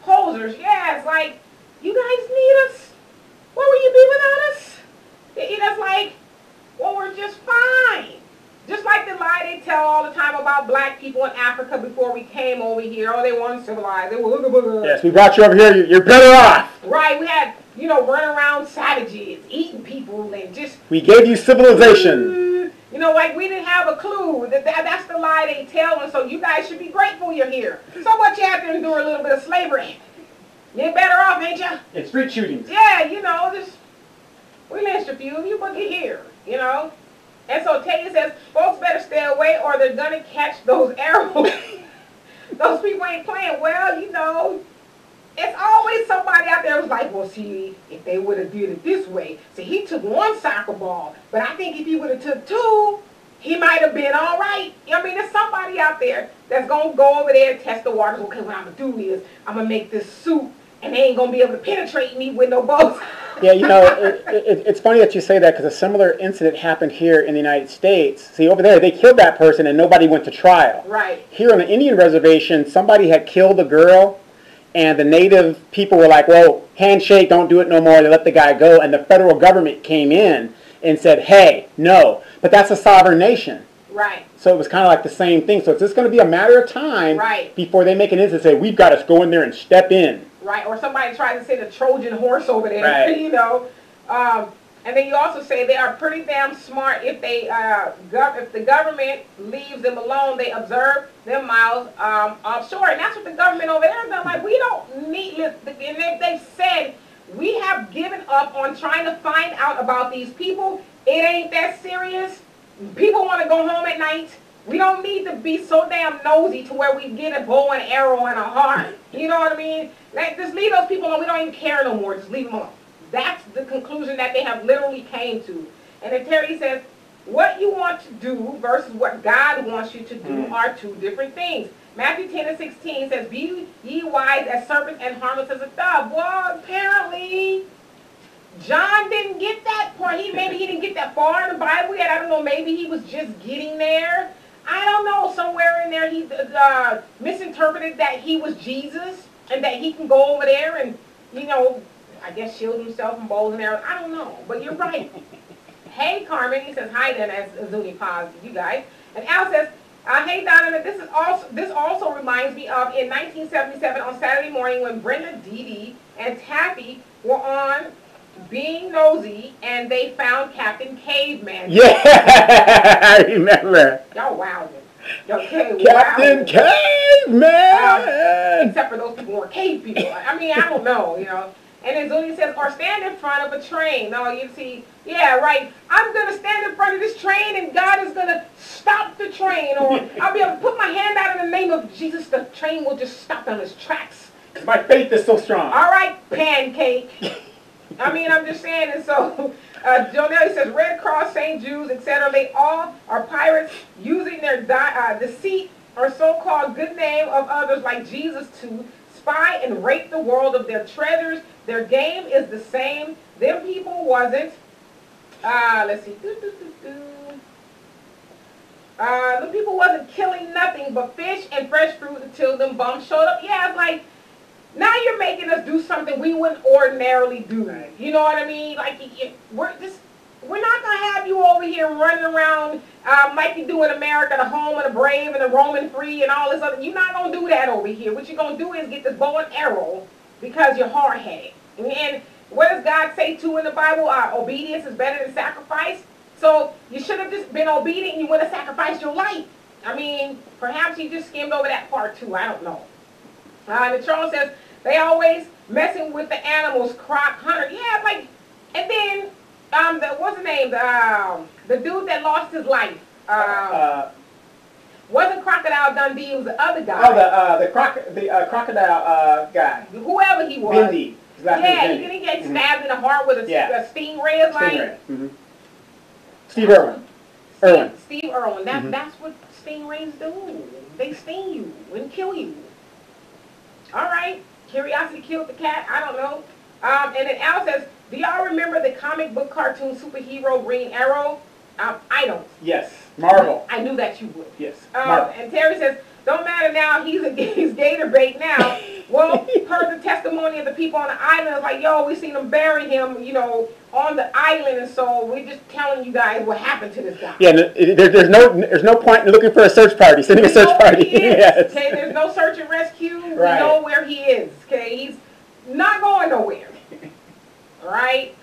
posers. Yeah, it's like, you guys need us. Where will you be without us? That's like, well, we're just fine. Just like the lie they tell all the time about black people in Africa before we came over here. Oh, they weren't civilized. They were Yes, we brought you over here. You're better off. Right. We had, running around savages, eating people, and just... We gave you civilization. Like we didn't have a clue. That's the lie they tell, and so you guys should be grateful you're here. So what, you have to endure a little bit of slavery. You're better off, ain't you? And street shootings. Yeah, we lynched a few of you, but you're here, And so Teddy says, folks better stay away or they're going to catch those arrows. Those people ain't playing. Well, it's always somebody out there who's like, well, see, if they would have did it this way. See, he took one soccer ball, but I think if he would have took two, he might have been all right. There's somebody out there that's going to go over there and test the waters. Okay, what I'm going to do is I'm going to make this suit, and they ain't going to be able to penetrate me with no bows. Yeah, it's funny that you say that because a similar incident happened here in the United States. See, over there, they killed that person and nobody went to trial. Right. Here on the Indian reservation, somebody had killed a girl, and the native people were like, well, handshake, don't do it no more. They let the guy go, and the federal government came in and said, hey, no. But that's a sovereign nation. Right. So it was kind of like the same thing. So it's just going to be a matter of time before they make an instance and say, we've got to go in there and step in. Right, or somebody tries to send a Trojan horse over there, right. And then you also say they are pretty damn smart if they, if the government leaves them alone, they observe them miles offshore. And that's what the government over there is done. Like, we don't need, and they've said, we have given up on trying to find out about these people. It ain't that serious. People want to go home at night. We don't need to be so damn nosy to where we get a bow and arrow and a heart. You know what I mean? Like, just leave those people alone. We don't even care no more. Just leave them alone. That's the conclusion that they have literally came to. And then Terry says, what you want to do versus what God wants you to do are two different things. Matthew 10:16 says, be ye wise as serpents and harmless as a dove. Well, apparently, John didn't get that part. Maybe he didn't get that far in the Bible yet. I don't know. Maybe he was just getting there. I don't know. Somewhere in there he misinterpreted that he was Jesus and that he can go over there and, I guess shield himself from bows and arrows. I don't know. But you're right. Hey, Carmen. He says, hi then, as Azuni paused, you guys. And Al says, hey, Donna, this also reminds me of in 1977 on Saturday morning when Brenda, Dee Dee, and Taffy were on being nosy, and they found Captain Caveman. Yeah, I remember. Y'all wowing. Okay, Captain Caveman. Except for those people who are cave people. I mean, I don't know, you know. And then Zuni says, or stand in front of a train. No, you see, yeah, right. I'm going to stand in front of this train and God is going to stop the train. Or I'll be able to put my hand out in the name of Jesus. The train will just stop on its tracks. My faith is so strong. All right, pancake. I mean, I'm just saying. And so Jonelle says, Red Cross, St. Jude's, etc. They all are pirates using their deceit or so-called good name of others like Jesus to spy and rape the world of their treasures. Their game is the same. Them people wasn't. Let's see. The people wasn't killing nothing but fish and fresh fruit until them bums showed up. Yeah, it's like, now you're making us do something we wouldn't ordinarily do. You know what I mean? Like, we're not going to have you over here running around like you do in America, the home of the brave and the roaming free and all this other. You're not going to do that over here. What you're going to do is get this bow and arrow because you're hard-headed. And what does God say too in the Bible? Obedience is better than sacrifice. So you should have just been obedient and you would have sacrificed your life. I mean, perhaps you just skimmed over that part too. I don't know. The Charles says, they always messing with the animals, Croc Hunter. Yeah, like, and then, what's the name? The dude that lost his life. Wasn't Crocodile Dundee, it was the other guy. Oh, the crocodile guy. Whoever he was. Bindi. Yeah, he didn't get stabbed in the heart with a stingray. Like, Steve Irwin. Steve Irwin. That's what stingrays do. They sting you and kill you. All right. Curiosity killed the cat. I don't know. And then Al says, do y'all remember the comic book cartoon superhero Green Arrow? I don't. Yes. Marvel. I knew that you would. Yes. Marvel. And Terry says, don't matter now. He's gator bait now. Well, heard the testimony of the people on the island. It's like, yo, we seen them bury him, you know, on the island, and so we're just telling you guys what happened to this guy. Yeah, there's no point in looking for a search party, sending a search party. Yes. Okay, there's no search and rescue. Right. We know where he is. Okay, he's not going nowhere. All right.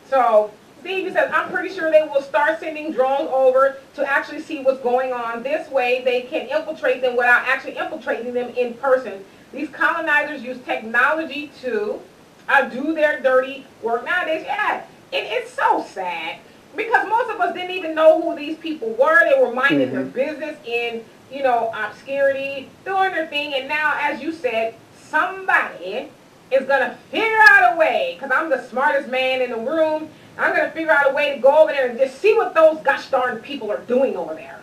So Stevie says, I'm pretty sure they will start sending drones over to actually see what's going on. This way, they can infiltrate them without actually infiltrating them in person. These colonizers use technology to do their dirty work nowadays. Yeah, it's so sad because most of us didn't even know who these people were. They were minding their business in, you know, obscurity, doing their thing. And now, as you said, somebody is going to figure out a way, because I'm the smartest man in the room, I'm going to figure out a way to go over there and just see what those gosh darn people are doing over there.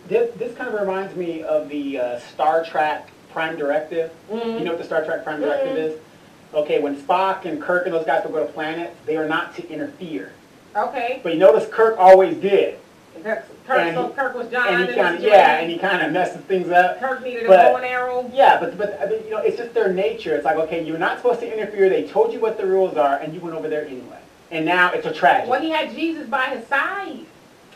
This kind of reminds me of the Star Trek Prime Directive. You know what the Star Trek Prime Directive is? Okay, when Spock and Kirk and those guys would go to planets, they are not to interfere. Okay. But you notice Kirk always did. Kirk was John. And he kind of messes things up. Kirk needed a bow and arrow. Yeah, but you know, it's just their nature. It's like, okay, you're not supposed to interfere. They told you what the rules are, and you went over there anyway. And now it's a tragedy. Well, he had Jesus by his side.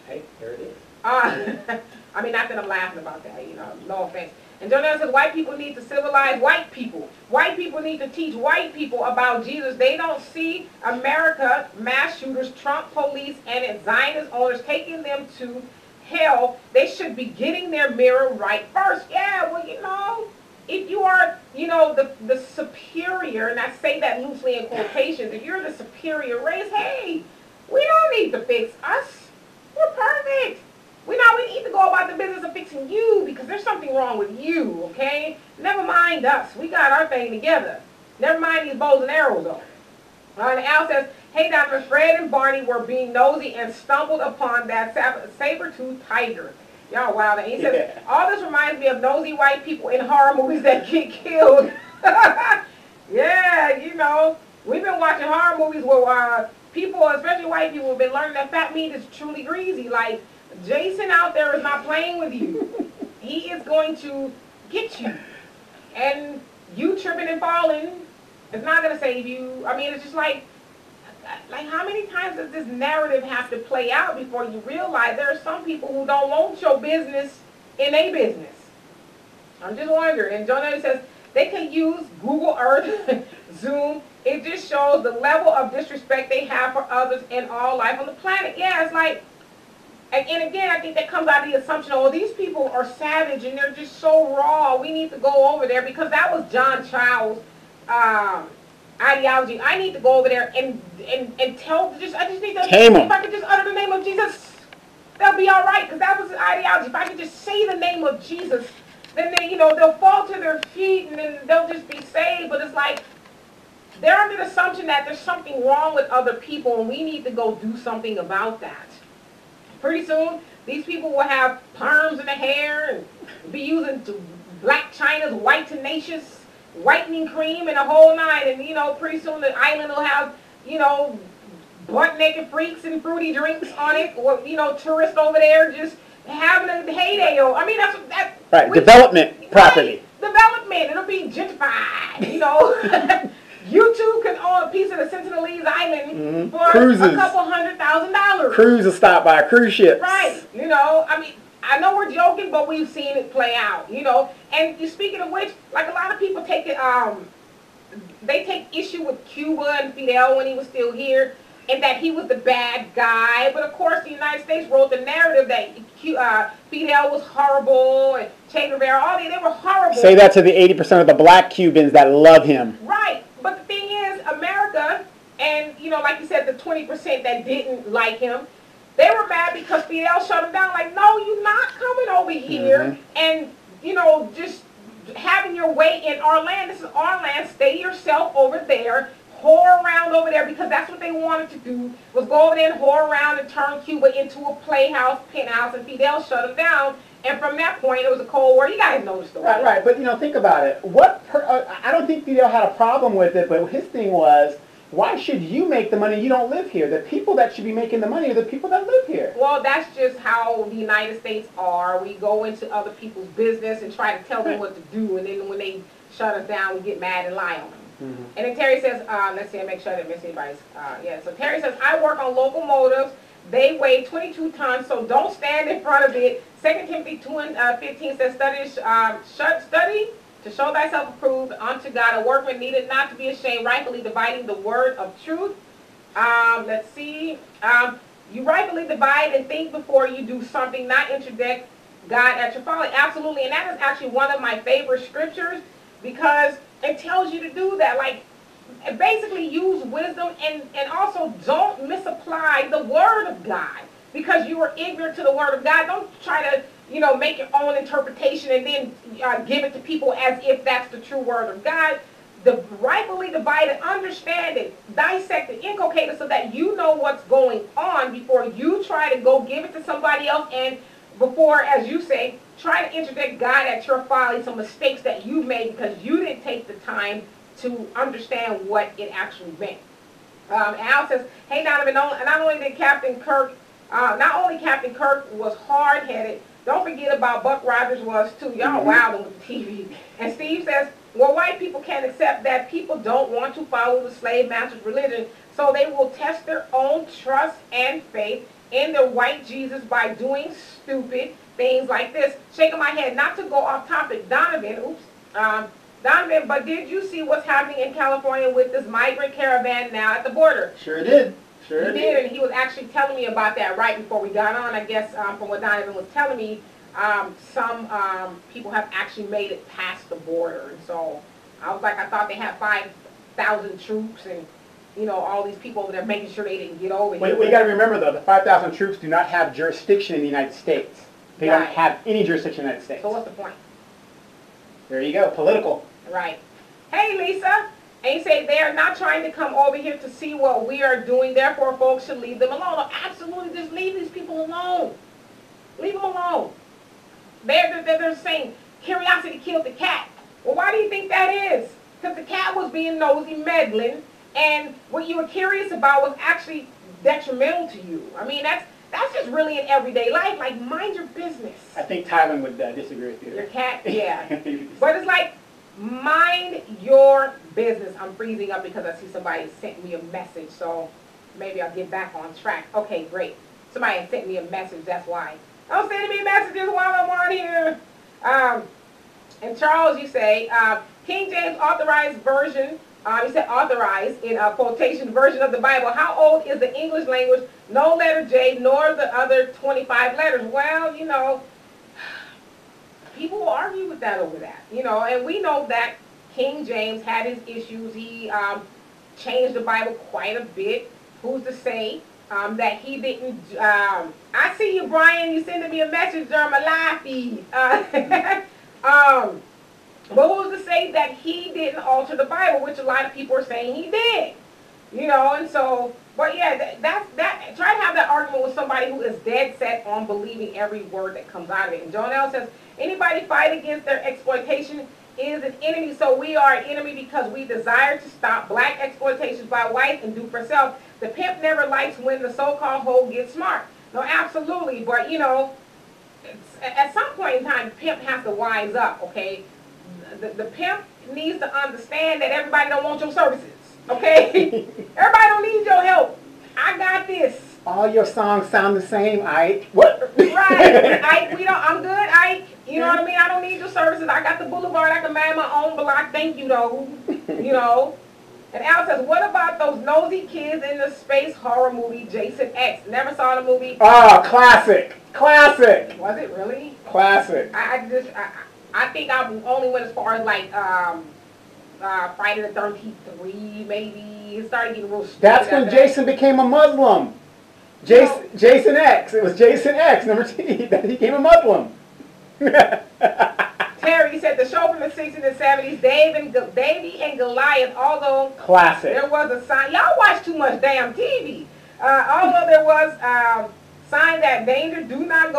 Hey, there it is. I mean, not that I'm laughing about that, you know, no offense. And Jonelle says white people need to civilize white people. White people need to teach white people about Jesus. They don't see America, mass shooters, Trump police, and its Zionist owners taking them to hell. They should be getting their mirror right first. Yeah, well, you know, if you are, you know, the superior, and I say that loosely in quotations, if you're the superior race, hey, we don't need to fix us. We're perfect. We need to go about the business of fixing you because there's something wrong with you, okay? Never mind us. We got our thing together. Never mind these bows and arrows, though. And Al says, hey, Donovan, Fred and Barney were being nosy and stumbled upon that saber-toothed tiger. Y'all wild. And he says, all this reminds me of nosy white people in horror movies that get killed. Yeah, you know, we've been watching horror movies where people, especially white people, have been learning that fat meat is truly greasy. Like, Jason out there is not playing with you. He is going to get you. And you tripping and falling is not going to save you. I mean, it's just like how many times does this narrative have to play out before you realize there are some people who don't want your business in their business? I'm just wondering. And Jonah says they can use Google Earth, Zoom. It just shows shows the level of disrespect they have for others and all life on the planet. Yeah, it's like, and again, I think that comes out of the assumption, oh, these people are savage and they're just so raw. We need to go over there because that was John Chau's ideology. I need to go over there and tell, I just need to, Tame 'em. if I could just utter the name of Jesus, they'll be all right, because that was his ideology. If I could just say the name of Jesus, then they, they'll fall to their feet and then they'll just be saved. But it's like, they're under the assumption that there's something wrong with other people and we need to go do something about that. Pretty soon, these people will have perms in their hair and be using Black China's white tenacious whitening cream and a whole nine. And, pretty soon the island will have, butt naked freaks and fruity drinks on it. Or, tourists over there just having a heyday. I mean, that's right. Development property. Right, development. It'll be gentrified, You too can own a piece of the Sentinelese Island for Cruises. a couple $100,000. Crews will stop by cruise ships. Right. I mean, I know we're joking, but we've seen it play out, And speaking of which, like a lot of people take it, they take issue with Cuba and Fidel when he was still here, and that he was the bad guy. But of course, the United States wrote the narrative that Fidel was horrible and Che Guevara, they were horrible. Say that to the 80% of the black Cubans that love him. Right. But the thing is, America, and like you said, the 20% that didn't like him, they were mad because Fidel shut them down. Like, no, you're not coming over here and, just having your way in our land. This is our land. Stay yourself over there. Whore around over there, because that's what they wanted to do, was go over there and whore around and turn Cuba into a playhouse, penthouse, and Fidel shut them down. And from that point, it was a Cold War. You guys know the story. Right. But, think about it. I don't think Fidel had a problem with it, but his thing was, why should you make the money? You don't live here. The people that should be making the money are the people that live here. Well, that's just how the United States are. We go into other people's business and try to tell them what to do, and then when they shut us down, we get mad and lie on them. And then Terry says, let's see, make sure I didn't miss anybody's, so Terry says, I work on locomotives. They weigh 22 tons, so don't stand in front of it. 2 Timothy 2:15 says, study to show thyself approved unto God, a workman needed not to be ashamed, rightfully dividing the word of truth. Let's see. You rightfully divide and think before you do something, not interdict God at your folly. Absolutely, and that is actually one of my favorite scriptures, because it tells you to do that. Like, basically use wisdom and also don't misapply the word of God because you are ignorant to the word of God. Don't try to, make your own interpretation and then give it to people as if that's the true word of God. The rightfully divide it, understand it, dissect it, inculcate it so that you know what's going on before you try to go give it to somebody else, and before, as you say, try to interdict God at your folly, some mistakes that you made because you didn't take the time to understand what it actually meant. Al says, hey Donovan, not only Captain Kirk was hard-headed, don't forget about Buck Rogers was too. Y'all wild on the TV. And Steve says, well, white people can't accept that people don't want to follow the slave master's religion, so they will test their own trust and faith in their white Jesus by doing stupid things like this. Shaking my head, not to go off topic, Donovan, Donovan, but did you see what's happening in California with this migrant caravan now at the border? Sure did. He did, and he was actually telling me about that right before we got on. I guess from what Donovan was telling me, some people have actually made it past the border. And so I was like, I thought they had 5,000 troops and, all these people over there making sure they didn't get over here. We got to remember, though, the 5,000 troops do not have jurisdiction in the United States. They don't have any jurisdiction in the United States. So what's the point? There you go, political. Right. Hey, Lisa. And you say they are not trying to come over here to see what we are doing. Therefore, folks should leave them alone. No, absolutely, just leave these people alone. Leave them alone. They're saying curiosity killed the cat. Well, why do you think that is? Because the cat was being nosy, meddling, and what you were curious about was actually detrimental to you. I mean, that's just really in everyday life. Like, mind your business. I think Tylen would disagree with you. Your cat, yeah. But it's like, mind your business. I'm freezing up because I see somebody sent me a message, so maybe I'll get back on track. Okay, great. Somebody sent me a message, that's why. Don't send me messages while I'm on here. And Charles, you say, King James Authorized Version He said authorized in a quotation version of the Bible. How old is the English language? No letter J, nor the other 25 letters. Well, you know, people will argue with that over that. You know, and we know that King James had his issues. He changed the Bible quite a bit. Who's to say that he didn't? I see you, Brian. You sending me a message during my live feed. But who's to say that he didn't alter the Bible, which a lot of people are saying he did? You know, and so, but yeah, that. Try to have that argument with somebody who is dead set on believing every word that comes out of it. And Jonelle says, anybody fight against their exploitation is an enemy. So we are an enemy because we desire to stop black exploitations by whites and do for self. The pimp never likes when the so-called hoe gets smart. No, absolutely. But, you know, at some point in time, the pimp has to wise up, okay? The pimp needs to understand that everybody don't want your services, okay? Everybody don't need your help. I got this. All your songs sound the same, Ike. What? Right. Ike, I'm good, Ike. You know what I mean? I don't need your services. I got the boulevard. I can man my own block. Thank you, though. You know? And Al says, what about those nosy kids in the space horror movie, Jason X? Never saw the movie. Oh, classic. Classic. Was it really? Classic. I think I only went as far as like Friday the 13th 3, maybe. It started getting real stupid. That's when Jason became a Muslim. Jason X. It was Jason X, number 2, that he became a Muslim. Terry said the show from the 60s and 70s, Davy and Goliath, although classic. There was a sign. Y'all watch too much damn TV. Although there was sign that danger, do not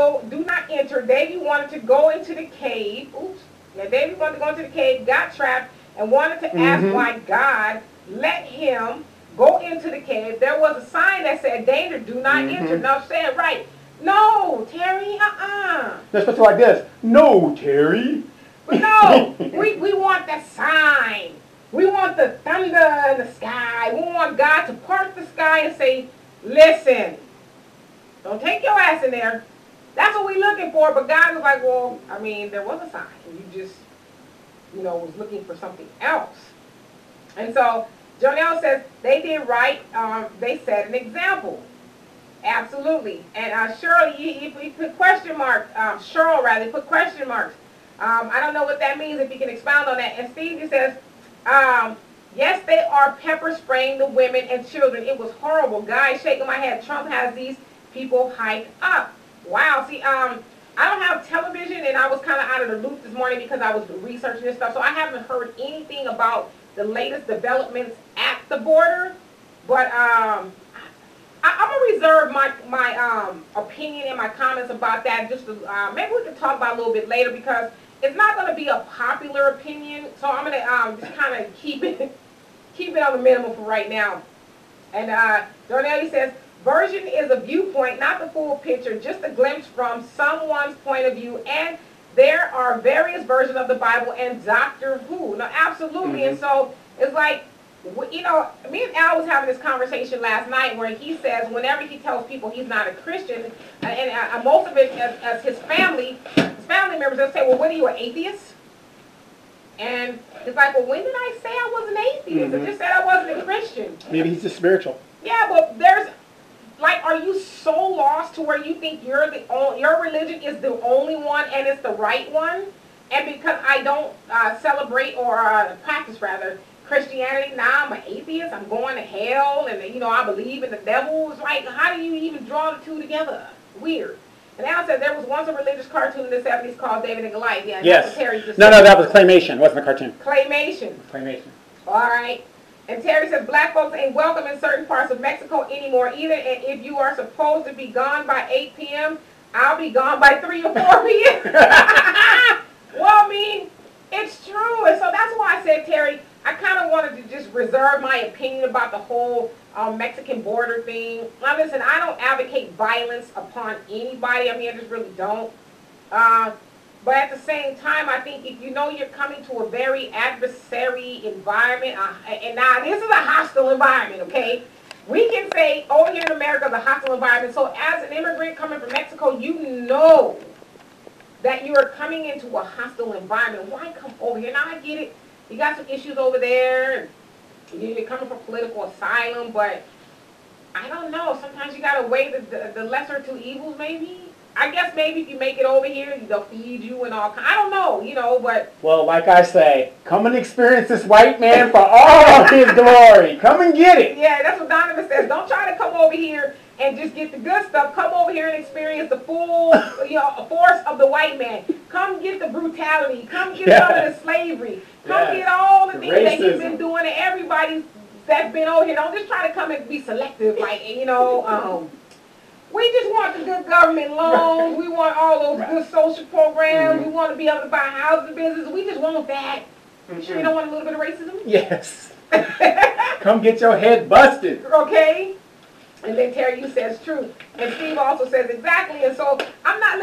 enter. Davy wanted to go into the cave. Oops. Now Davy wanted to go into the cave, got trapped, and wanted to ask why God let him go into the cave. There was a sign that said danger, do not enter. Now say it right. No, Terry, They're supposed to like this. No, Terry. But no, we want the sign. We want the thunder in the sky. We want God to part the sky and say, listen, don't take your ass in there. That's what we're looking for. But God was like, well, I mean, there was a sign. You just, you know, was looking for something else. And so Jonelle says they did right. They set an example. Absolutely. And Shirley, you put question marks. Cheryl, rather, put question marks. I don't know what that means, if you can expound on that. And Steve says, yes, they are pepper spraying the women and children. It was horrible. Guys shaking my head. Trump has these people hyped up. Wow. See, I don't have television, and I was kind of out of the loop this morning because I was researching this stuff. So I haven't heard anything about the latest developments at the border. But I'm going to reserve my opinion and my comments about that. Just to, maybe we can talk about it a little bit later, because it's not going to be a popular opinion. So I'm going to just kind of keep it on the minimum for right now. And Dornelli says, version is a viewpoint, not the full picture, just a glimpse from someone's point of view. And there are various versions of the Bible and Doctor Who. No, absolutely. And so it's like, you know, me and Al was having this conversation last night where he says whenever he tells people he's not a Christian, and most of it as his family members, they'll say, well, what are you, an atheist? And it's like, well, when did I say I was an atheist? I just said I wasn't a Christian. Maybe he's just spiritual. Yeah, but there's, like, are you so lost to where you think your religion is the only one and it's the right one? And because I don't celebrate or practice, rather, Christianity, now I'm an atheist, I'm going to hell, and, you know, I believe in the devil. It's like, how do you even draw the two together? Weird. And Al said there was once a religious cartoon in the 70s called David and Goliath. Yeah, yes. Terry just no, that was claymation. It wasn't a cartoon. Claymation. Claymation. All right. And Terry said black folks ain't welcome in certain parts of Mexico anymore either. And if you are supposed to be gone by 8 p.m., I'll be gone by 3 or 4 p.m. Well, I mean, it's true. And so that's why I said, Terry, I kind of wanted to just reserve my opinion about the whole Mexican border thing. Now, listen, I don't advocate violence upon anybody. I mean, I just really don't. But at the same time, I think if you know you're coming to a very adversary environment, and now this is a hostile environment, okay? We can say over here in America is a hostile environment. So as an immigrant coming from Mexico, you know that you are coming into a hostile environment. Why come over here? Now I get it. You got some issues over there. You're coming for political asylum, but I don't know. Sometimes you gotta weigh the lesser two evils, maybe. I guess maybe if you make it over here, they'll feed you and all. I don't know, you know, but. Well, like I say, come and experience this white man for all of his glory. Come and get it. Yeah, that's what Donovan says. Don't try to come over here and just get the good stuff. Come over here and experience the full, force of the white man. Come get the brutality. Come get some of the slavery. Come get all the things that he's been doing to everybody that's been over here. Don't just try to come and be selective, like, we just want the good government loans. We want all those good social programs. We want to be able to buy housing business. We just want that. You sure you don't want a little bit of racism? Yes. Come get your head busted. Okay. And then Terry, you says true. And Steve also says exactly. And so I'm not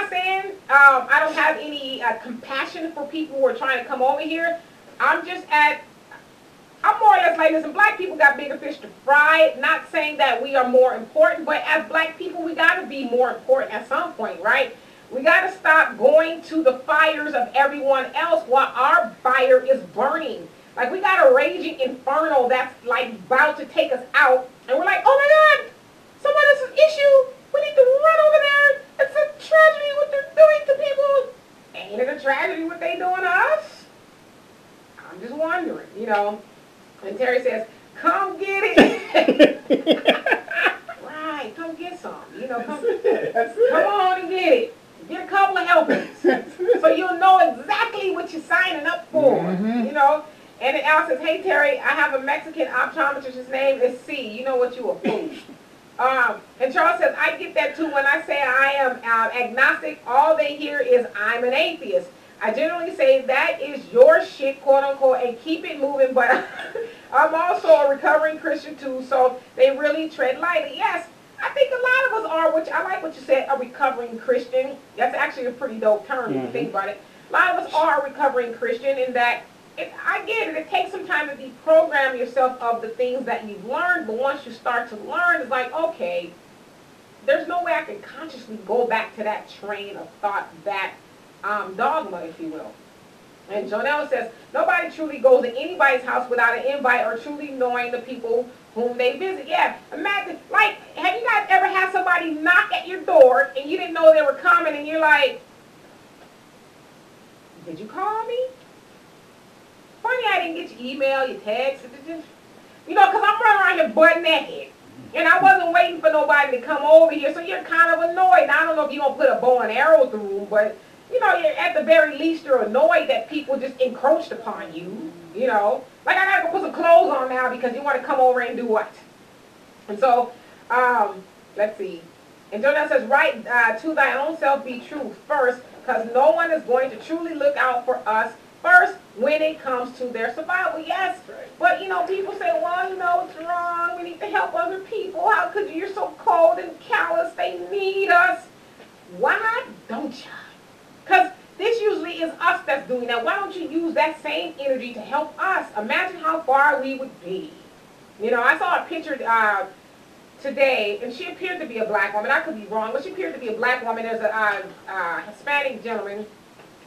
saying I don't have any compassion for people who are trying to come over here. I'm more or less like, listen, black people got bigger fish to fry. Not saying that we are more important, but as black people, we got to be more important at some point, right? We got to stop going to the fires of everyone else while our fire is burning. Like, we got a raging inferno that's like about to take us out. And we're like, oh my God, someone else's issue. We need to run over there. It's a tragedy what they're doing to people. Ain't it a tragedy what they doing to us? I'm just wondering, And Terry says, come get it. Right, come get some. Come on and get it. Get a couple of helpings. So you'll know exactly what you're signing up for, And then Al says, hey, Terry, I have a Mexican optometrist. His name is C. You know what, you a fool. And Charles says, I get that too when I say I am agnostic. All they hear is I'm an atheist. I generally say that is your shit, quote unquote, and keep it moving. But I'm also a recovering Christian too, so they really tread lightly. Yes, I think a lot of us are, which I like what you said, a recovering Christian. That's actually a pretty dope term if you think about it. A lot of us are a recovering Christian in that, I get it, it takes some time to deprogram yourself of the things that you've learned, but once you start to learn, it's like, okay, there's no way I can consciously go back to that train of thought, that dogma, if you will. And Jonelle says, nobody truly goes to anybody's house without an invite or truly knowing the people whom they visit. Yeah, imagine, like, have you guys ever had somebody knock at your door and you didn't know they were coming and you're like, did you call me? Funny I didn't get your email, your text, because I'm running around here butt naked. And I wasn't waiting for nobody to come over here, so you're kind of annoyed. Now, I don't know if you're going to put a bow and arrow through them, but, you're at the very least, you're annoyed that people just encroached upon you, Like, I got to go put some clothes on now because you want to come over and do what? And so, let's see. And Jonah says, right, to thy own self be true first, because no one is going to truly look out for us first when it comes to their survival. Yes, but people say, well, it's wrong. We need to help other people. How could you? You're so cold and callous. They need us. Why don't you? Because this usually is us that's doing that. Why don't you use that same energy to help us? Imagine how far we would be. I saw a picture today, and she appeared to be a black woman. I could be wrong, but she appeared to be a black woman. There's a Hispanic gentleman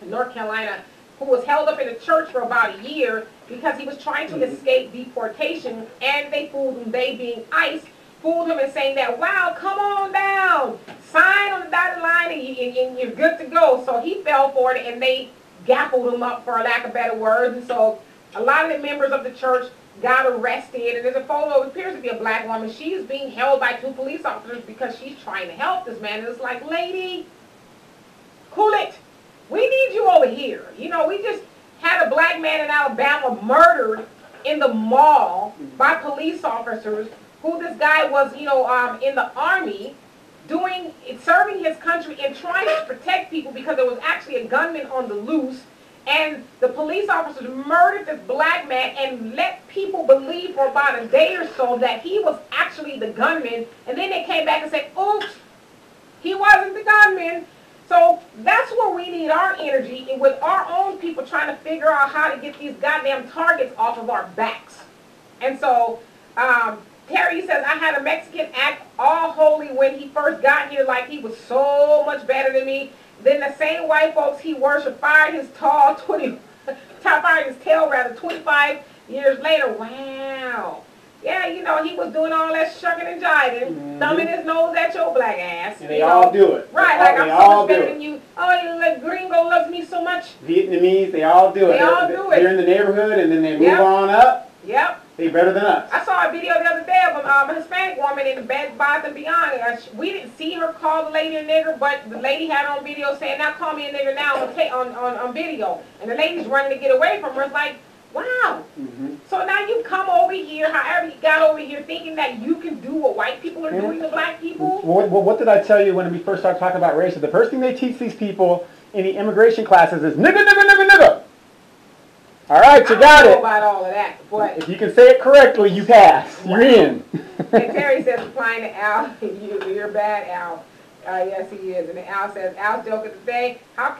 in North Carolina who was held up in a church for about a year because he was trying to escape deportation, and they fooled him, they being ICE, fooled him in saying that, wow, come on down, sign on the dotted line, and you're good to go. So he fell for it, and they gaffled him up, for lack of better words. And so a lot of the members of the church got arrested, and there's a photo, it appears to be a black woman. She's being held by 2 police officers because she's trying to help this man. And it's like, lady, cool it. We need you over here. We just had a black man in Alabama murdered in the mall by police officers, who this guy was, in the army, serving his country and trying to protect people because there was actually a gunman on the loose. And the police officers murdered this black man and let people believe for about a day or so that he was actually the gunman. And then they came back and said, oops, he wasn't the gunman. So that's where we need our energy, and with our own people trying to figure out how to get these goddamn targets off of our backs. And so Terry says, I had a Mexican act all holy when he first got here, like he was so much better than me. Then the same white folks he worshiped fired his tail 25 years later, wow. Yeah, you know, he was doing all that shucking and jiving, thumbing his nose at your black ass. And they all do it. Right, like I'm so much better than you. Oh, you like gringo loves me so much. Vietnamese, they all do it. They all do it. They're in the neighborhood and then they move on up. Yep. They better than us. I saw a video the other day of a Hispanic woman in Bed Bath and Beyond. We didn't see her call the lady a nigger, but the lady had on video saying, "Now call me a nigger now on video." And the lady's running to get away from her. It's like, wow. So now you come over here, however you got over here, thinking that you can do what white people are doing to black people. Well, what did I tell you when we first started talking about race? The first thing they teach these people in the immigration classes is nigga, nigga, nigga, nigga. All right, you got it. I don't know about all of that, but if you can say it correctly, you pass. Wow. You're in. And Terry says, replying to Al, you're bad, Al. Yes, he is. And then Al says, Al's joking today. How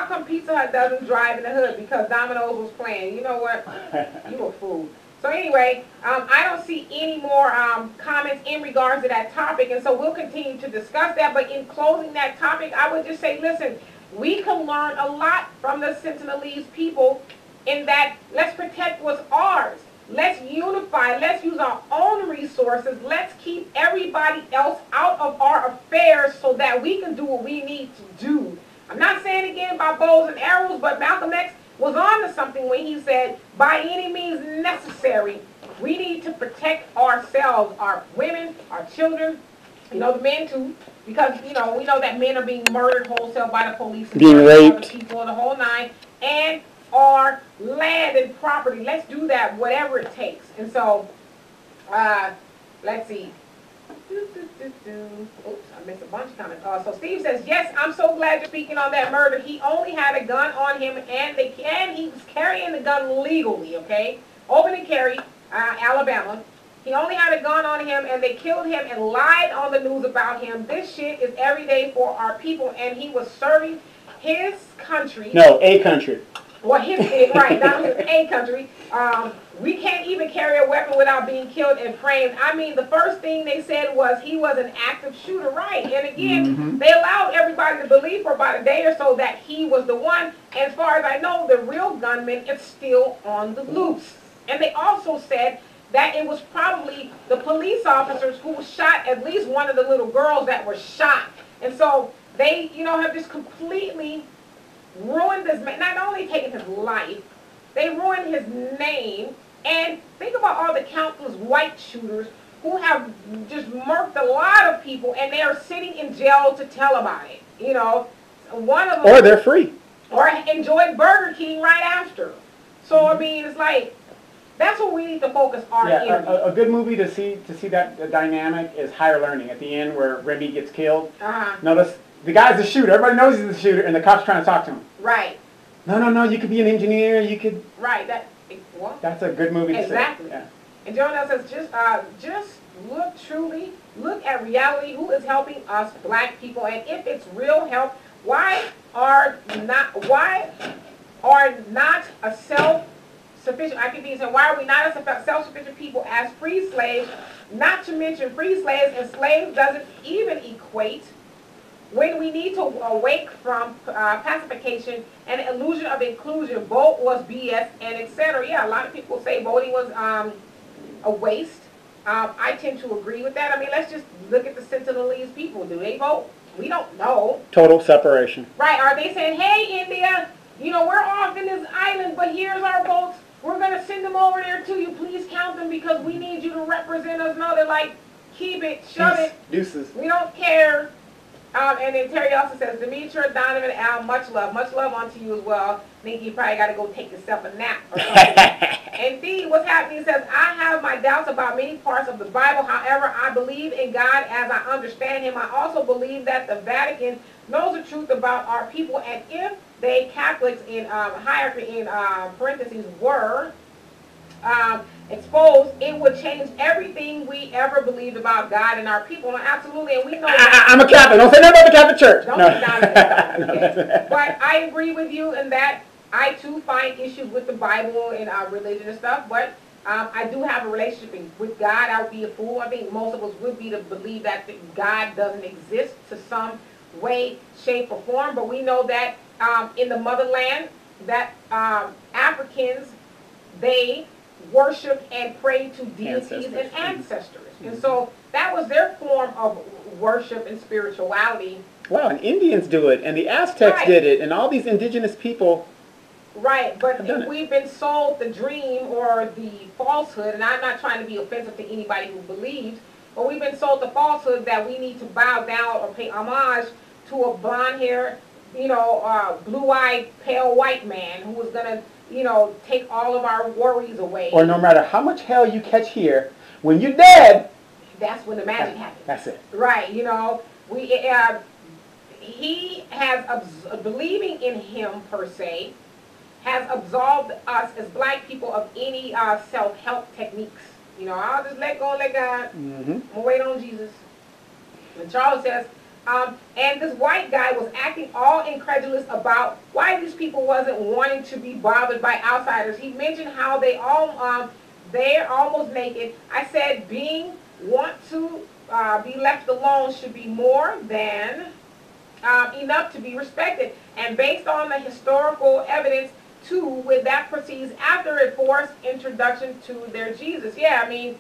come Pizza Hut doesn't drive in the hood? Because Domino's was playing. You know what? You a fool. So anyway, I don't see any more comments in regards to that topic, and so we'll continue to discuss that. But in closing that topic, I would just say, listen, we can learn a lot from the Sentinelese people in that let's protect what's ours. Let's unify. Let's use our own resources. Let's keep everybody else out of our affairs so that we can do what we need to do. I'm not saying again about bows and arrows, but Malcolm X was on to something when he said, by any means necessary, we need to protect ourselves, our women, our children, you know, the men too, because, you know, we know that men are being murdered wholesale by the police. Being raped. People, the whole nine, and our land and property. Let's do that, whatever it takes. And so, let's see. Oops, I missed a bunch of comments. So Steve says, yes, I'm so glad you're speaking on that murder. He only had a gun on him, and he was carrying the gun legally, okay? Open and carry, Alabama. He only had a gun on him, and they killed him and lied on the news about him. This shit is every day for our people, and he was serving his country. No, a country. Well, right, not his a country. We can't even carry a weapon without being killed and framed. I mean, the first thing they said was he was an active shooter, right? And again, they allowed everybody to believe for about a day or so that he was the one. And as far as I know, the real gunman is still on the loose. And they also said that it was probably the police officers who shot at least one of the little girls that were shot. And so they, you know, have just completely ruined this man, not only taking his life, they ruined his name. And think about all the countless white shooters who have just murked a lot of people, and they are sitting in jail to tell about it. You know, one of them, or they're free, or enjoyed Burger King right after. So I mean, it's like that's what we need to focus on. Yeah, a good movie to see that dynamic is Higher Learning. At the end, where Remy gets killed. Notice. The guy's the shooter. Everybody knows he's the shooter, and the cop's trying to talk to him. Right. No. You could be an engineer. You could. Right. What? That's a good movie to see. Exactly. Yeah. And Jonah says, just look at reality. Who is helping us, black people? And if it's real help, why are not a self-sufficient? I can be saying, why are we not a self-sufficient people as free slaves? Not to mention free slaves and slaves doesn't even equate. When we need to awake from pacification and illusion of inclusion, vote was BS and etc. Yeah, a lot of people say voting was a waste. I tend to agree with that. I mean, let's just look at the Sentinelese people. Do they vote? We don't know. Total separation. Right. Are they saying, hey, India, you know, we're off in this island, but here's our votes. We're going to send them over there to you. Please count them because we need you to represent us. No, they're like, keep it, shove it. Deuces. We don't care. And then Terry also says, Demetra, Donovan, Al, much love onto you as well. Think you probably got to go take yourself a nap or something. And D, what's happening, says, I have my doubts about many parts of the Bible. However, I believe in God as I understand him. I also believe that the Vatican knows the truth about our people. And if they, Catholics in hierarchy in parentheses, were exposed, it would change everything we ever believed about God and our people. And absolutely, and we know that. I'm a Catholic. Don't say nothing about the Catholic Church. Don't sit down okay. But I agree with you in that I too find issues with the Bible and religion and stuff. But I do have a relationship with God. I would be a fool. I think most of us would be to believe that God doesn't exist to some way, shape, or form. But we know that in the motherland, that Africans, they worship and pray to deities and ancestors. And so that was their form of worship and spirituality. Wow, and Indians do it, and the Aztecs did it, and all these indigenous people. Right, but we've been sold the dream or the falsehood, and I'm not trying to be offensive to anybody who believes, but we've been sold the falsehood that we need to bow down or pay homage to a blonde-haired, blue-eyed, pale white man who was going to, take all of our worries away. Or no matter how much hell you catch here, when you're dead, that's when the magic happens. That's it. Right, he has, believing in him per se, has absolved us as black people of any self-help techniques. I'll just let go and let God. I'll wait on Jesus. And Charles says, and this white guy was acting all incredulous about why these people wasn't wanting to be bothered by outsiders. He mentioned how they're almost naked. I said want to be left alone should be more than enough to be respected. And based on the historical evidence, too, with that proceeds after a forced introduction to their Jesus. Yeah, I mean,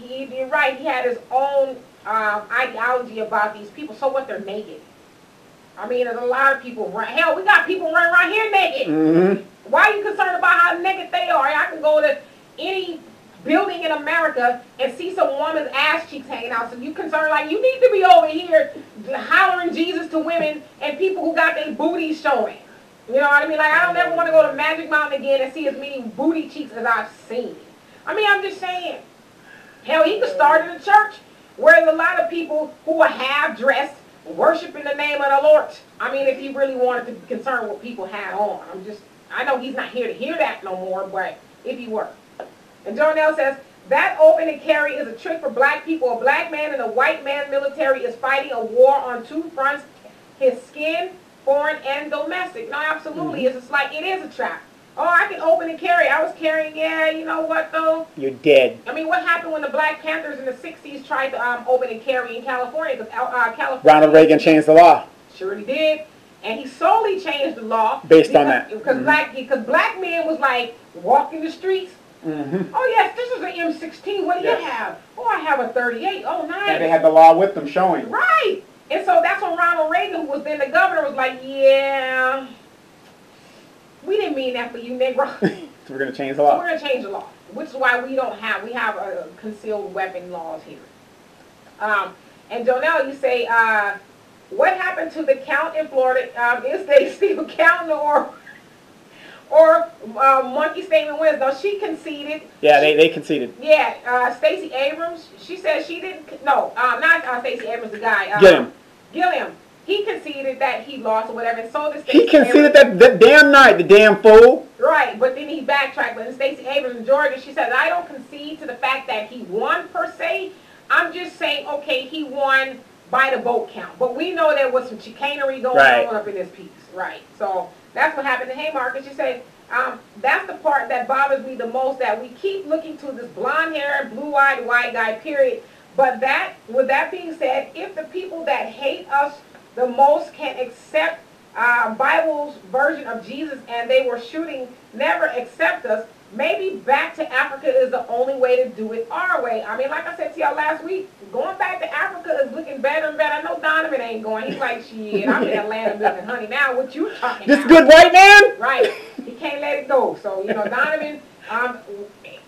you're right. He had his own ideology about these people. So what? They're naked. I mean, there's a lot of people. Hell, we got people running around here naked. Why are you concerned about how naked they are? I can go to any building in America and see some woman's ass cheeks hanging out. So you concerned like you need to be over here hollering Jesus to women and people who got their booties showing. You know what I mean? Like, I don't ever want to go to Magic Mountain again and see as many booty cheeks as I've seen. I mean, I'm just saying. Hell, he could start in a church where there's a lot of people who are half-dressed, worshiping the name of the Lord. I mean, if he really wanted to be concerned with what people had on. I know he's not here to hear that no more, but if he were. And Jonell says, that open and carry is a trick for black people. A black man in a white man military is fighting a war on two fronts, his skin, foreign and domestic. No, absolutely. It's just like, it is a trap. Oh, I can open and carry. I was carrying, you know what, though? You're dead. I mean, what happened when the Black Panthers in the 60s tried to open and carry in California? Because California... Ronald Reagan changed the law. Surely did. And he solely changed the law. Based on that. Because black men was like, walking the streets. Oh, yes, this is an M16. What do you have? Oh, I have a 38. Oh, nice. And they had the law with them showing. Right. And so that's when Ronald Reagan, who was then the governor, was like, yeah, we didn't mean that for you, Negro. So we're going to change the law. So we're going to change the law, which is why we have concealed weapon laws here. And Jonell, you say, what happened to the count in Florida? Is they still counting or Monkey Statement wins? No, she conceded. Yeah, they conceded. Yeah, Stacey Abrams, she said she didn't, no, not Stacey Abrams, the guy. Gilliam. He conceded that he lost or whatever, and so did Stacey He conceded that damn night, the damn fool. Right, but then he backtracked. But in Stacey Abrams in Georgia, she said, I don't concede to the fact that he won per se. I'm just saying, okay, he won by the vote count. But we know there was some chicanery going on up in this piece. Right, so that's what happened to Haymarket. She said, that's the part that bothers me the most, that we keep looking to this blonde-haired, blue-eyed white guy, period. But with that being said, if the people that hate us the most can accept Bible's version of Jesus and they were shooting, never accept us, maybe back to Africa is the only way to do it our way. I mean, like I said to y'all last week, going back to Africa is looking better and better. I know Donovan ain't going. He's like, shit, I'm in Atlanta milking honey now. What you talking about? This good white man? Right. He can't let it go. So, Donovan, I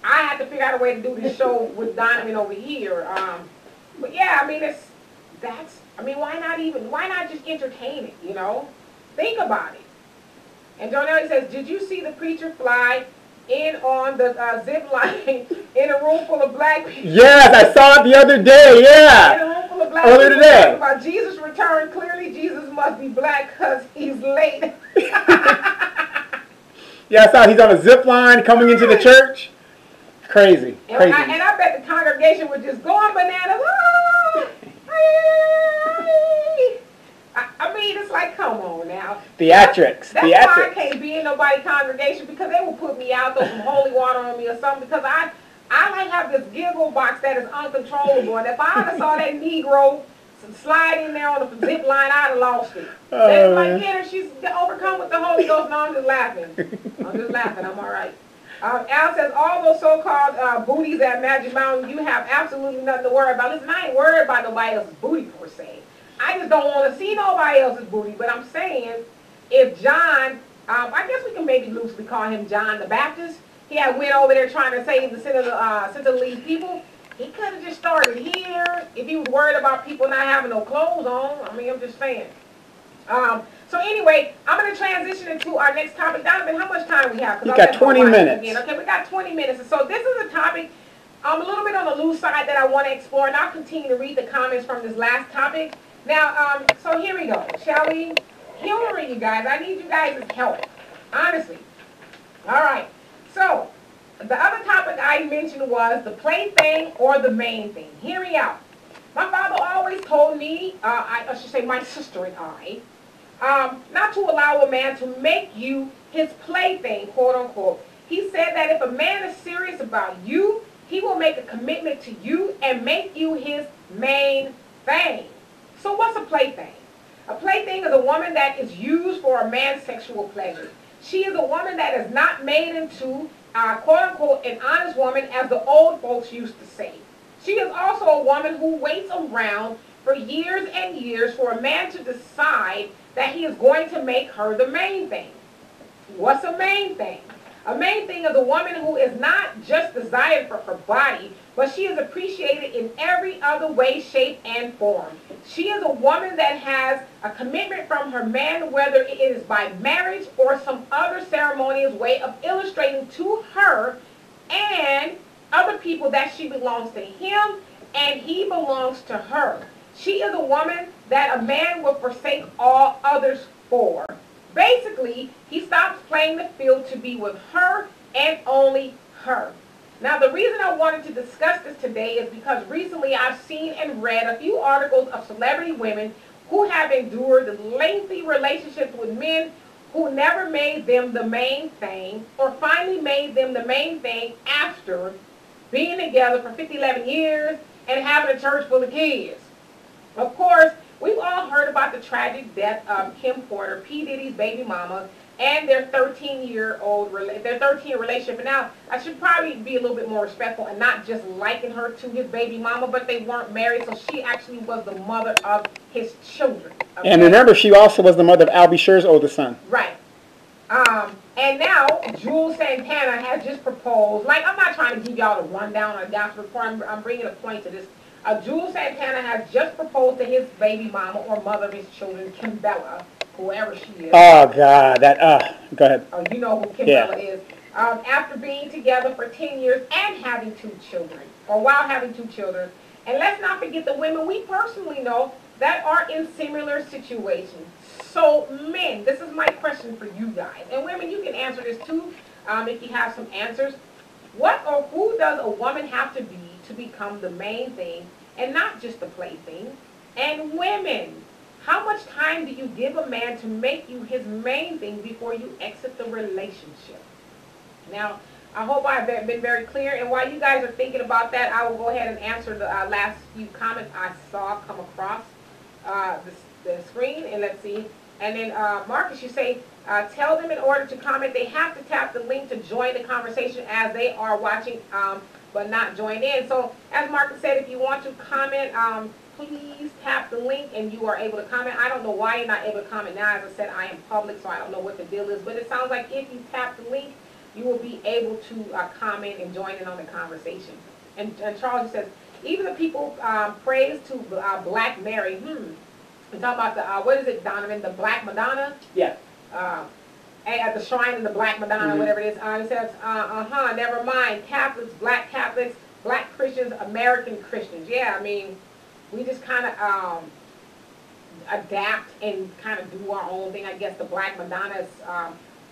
had to figure out a way to do this show with Donovan over here. But yeah, I mean, why not just entertain it, Think about it. And Jonell says, did you see the preacher fly in on the zip line in a room full of black people? Yes, I saw it the other day, yeah. In a room full of black people. Earlier today. About Jesus' return, clearly Jesus must be black because he's late. Yeah, I saw he's on a zip line coming into the church. Crazy. And I bet the congregation was just going bananas. Oh, I mean, it's like, come on now. Theatrics. That's why I can't be in nobody's congregation, because they will put me out, throw some holy water on me or something, because I like have this giggle box that is uncontrollable. And if I saw that Negro slide in there on the zip line, I'd have lost it. They're like, yeah, she's overcome with the Holy Ghost. No, I'm just laughing. I'm all right. Al says, all those so-called booties at Magic Mountain, you have absolutely nothing to worry about. Listen, I ain't worried about nobody else's booty per se. I just don't want to see nobody else's booty. But I'm saying, if John, I guess we can maybe loosely call him John the Baptist. He had went over there trying to save the Sentinelese people. He could have just started here if he was worried about people not having no clothes on. I mean, I'm just saying. So anyway, I'm going to transition into our next topic. Donovan, how much time we have? You got 20 minutes. Again. Okay, we got 20 minutes. And so this is a topic a little bit on the loose side that I want to explore, and I'll continue to read the comments from this last topic. Now, so here we go. Shall we? Humor you guys. I need you guys' help. Honestly. All right. So, the other topic I mentioned was the plaything or the main thing. Hear me out. My father always told me, I should say my sister and I, not to allow a man to make you his plaything, quote unquote. He said that if a man is serious about you, he will make a commitment to you and make you his main thing. So what's a plaything? A plaything is a woman that is used for a man's sexual pleasure. She is a woman that is not made into, quote unquote, an honest woman, as the old folks used to say. She is also a woman who waits around for years and years for a man to decide that he is going to make her the main thing. What's a main thing? A main thing is a woman who is not just desired for her body, but she is appreciated in every other way, shape, and form. She is a woman that has a commitment from her man, whether it is by marriage or some other ceremonious way of illustrating to her and other people that she belongs to him and he belongs to her. She is a woman that a man will forsake all others for. Basically, he stops playing the field to be with her and only her. Now, the reason I wanted to discuss this today is because recently I've seen and read a few articles of celebrity women who have endured lengthy relationships with men who never made them the main thing, or finally made them the main thing after being together for 11 years and having a church full of kids. Of course, we've all heard about the tragic death of Kim Porter, P. Diddy's baby mama, and their 13-year relationship. And now, I should probably be a little bit more respectful and not just liken her to his baby mama, but they weren't married, so she actually was the mother of his children. Okay? And remember, she also was the mother of Albie Scher's oldest son. Right. And now, Jules Santana has just proposed, like, I'm not trying to give y'all the rundown on gospel report, I'm bringing a point to this. Jules Santana has just proposed to his baby mama or mother of his children, Kimbella, whoever she is. Oh, God, go ahead. Oh, you know who Kimbella is. After being together for 10 years and having 2 children, or while having 2 children. And let's not forget the women we personally know that are in similar situations. So, men, this is my question for you guys. And women, you can answer this too, if you have some answers. What or who does a woman have to be to become the main thing and not just the plaything? And women, how much time do you give a man to make you his main thing before you exit the relationship? Now, I hope I've been very clear. And while you guys are thinking about that, I will go ahead and answer the last few comments I saw come across the screen. And let's see. And then, Marcus, you say, tell them in order to comment, they have to tap the link to join the conversation as they are watching, but not joined in. So, as Marcus said, if you want to comment, please tap the link and you are able to comment. I don't know why you're not able to comment now. As I said, I am public, so I don't know what the deal is. But it sounds like if you tap the link, you will be able to comment and join in on the conversation. And Charles says, even the people praise to Black Mary. We're talking about the, what is it, Donovan? The Black Madonna? Yeah. At the shrine of the Black Madonna, whatever it is. It says, never mind. Catholics, Black Christians, American Christians. Yeah, I mean, we just kind of adapt and kind of do our own thing. I guess the Black Madonna is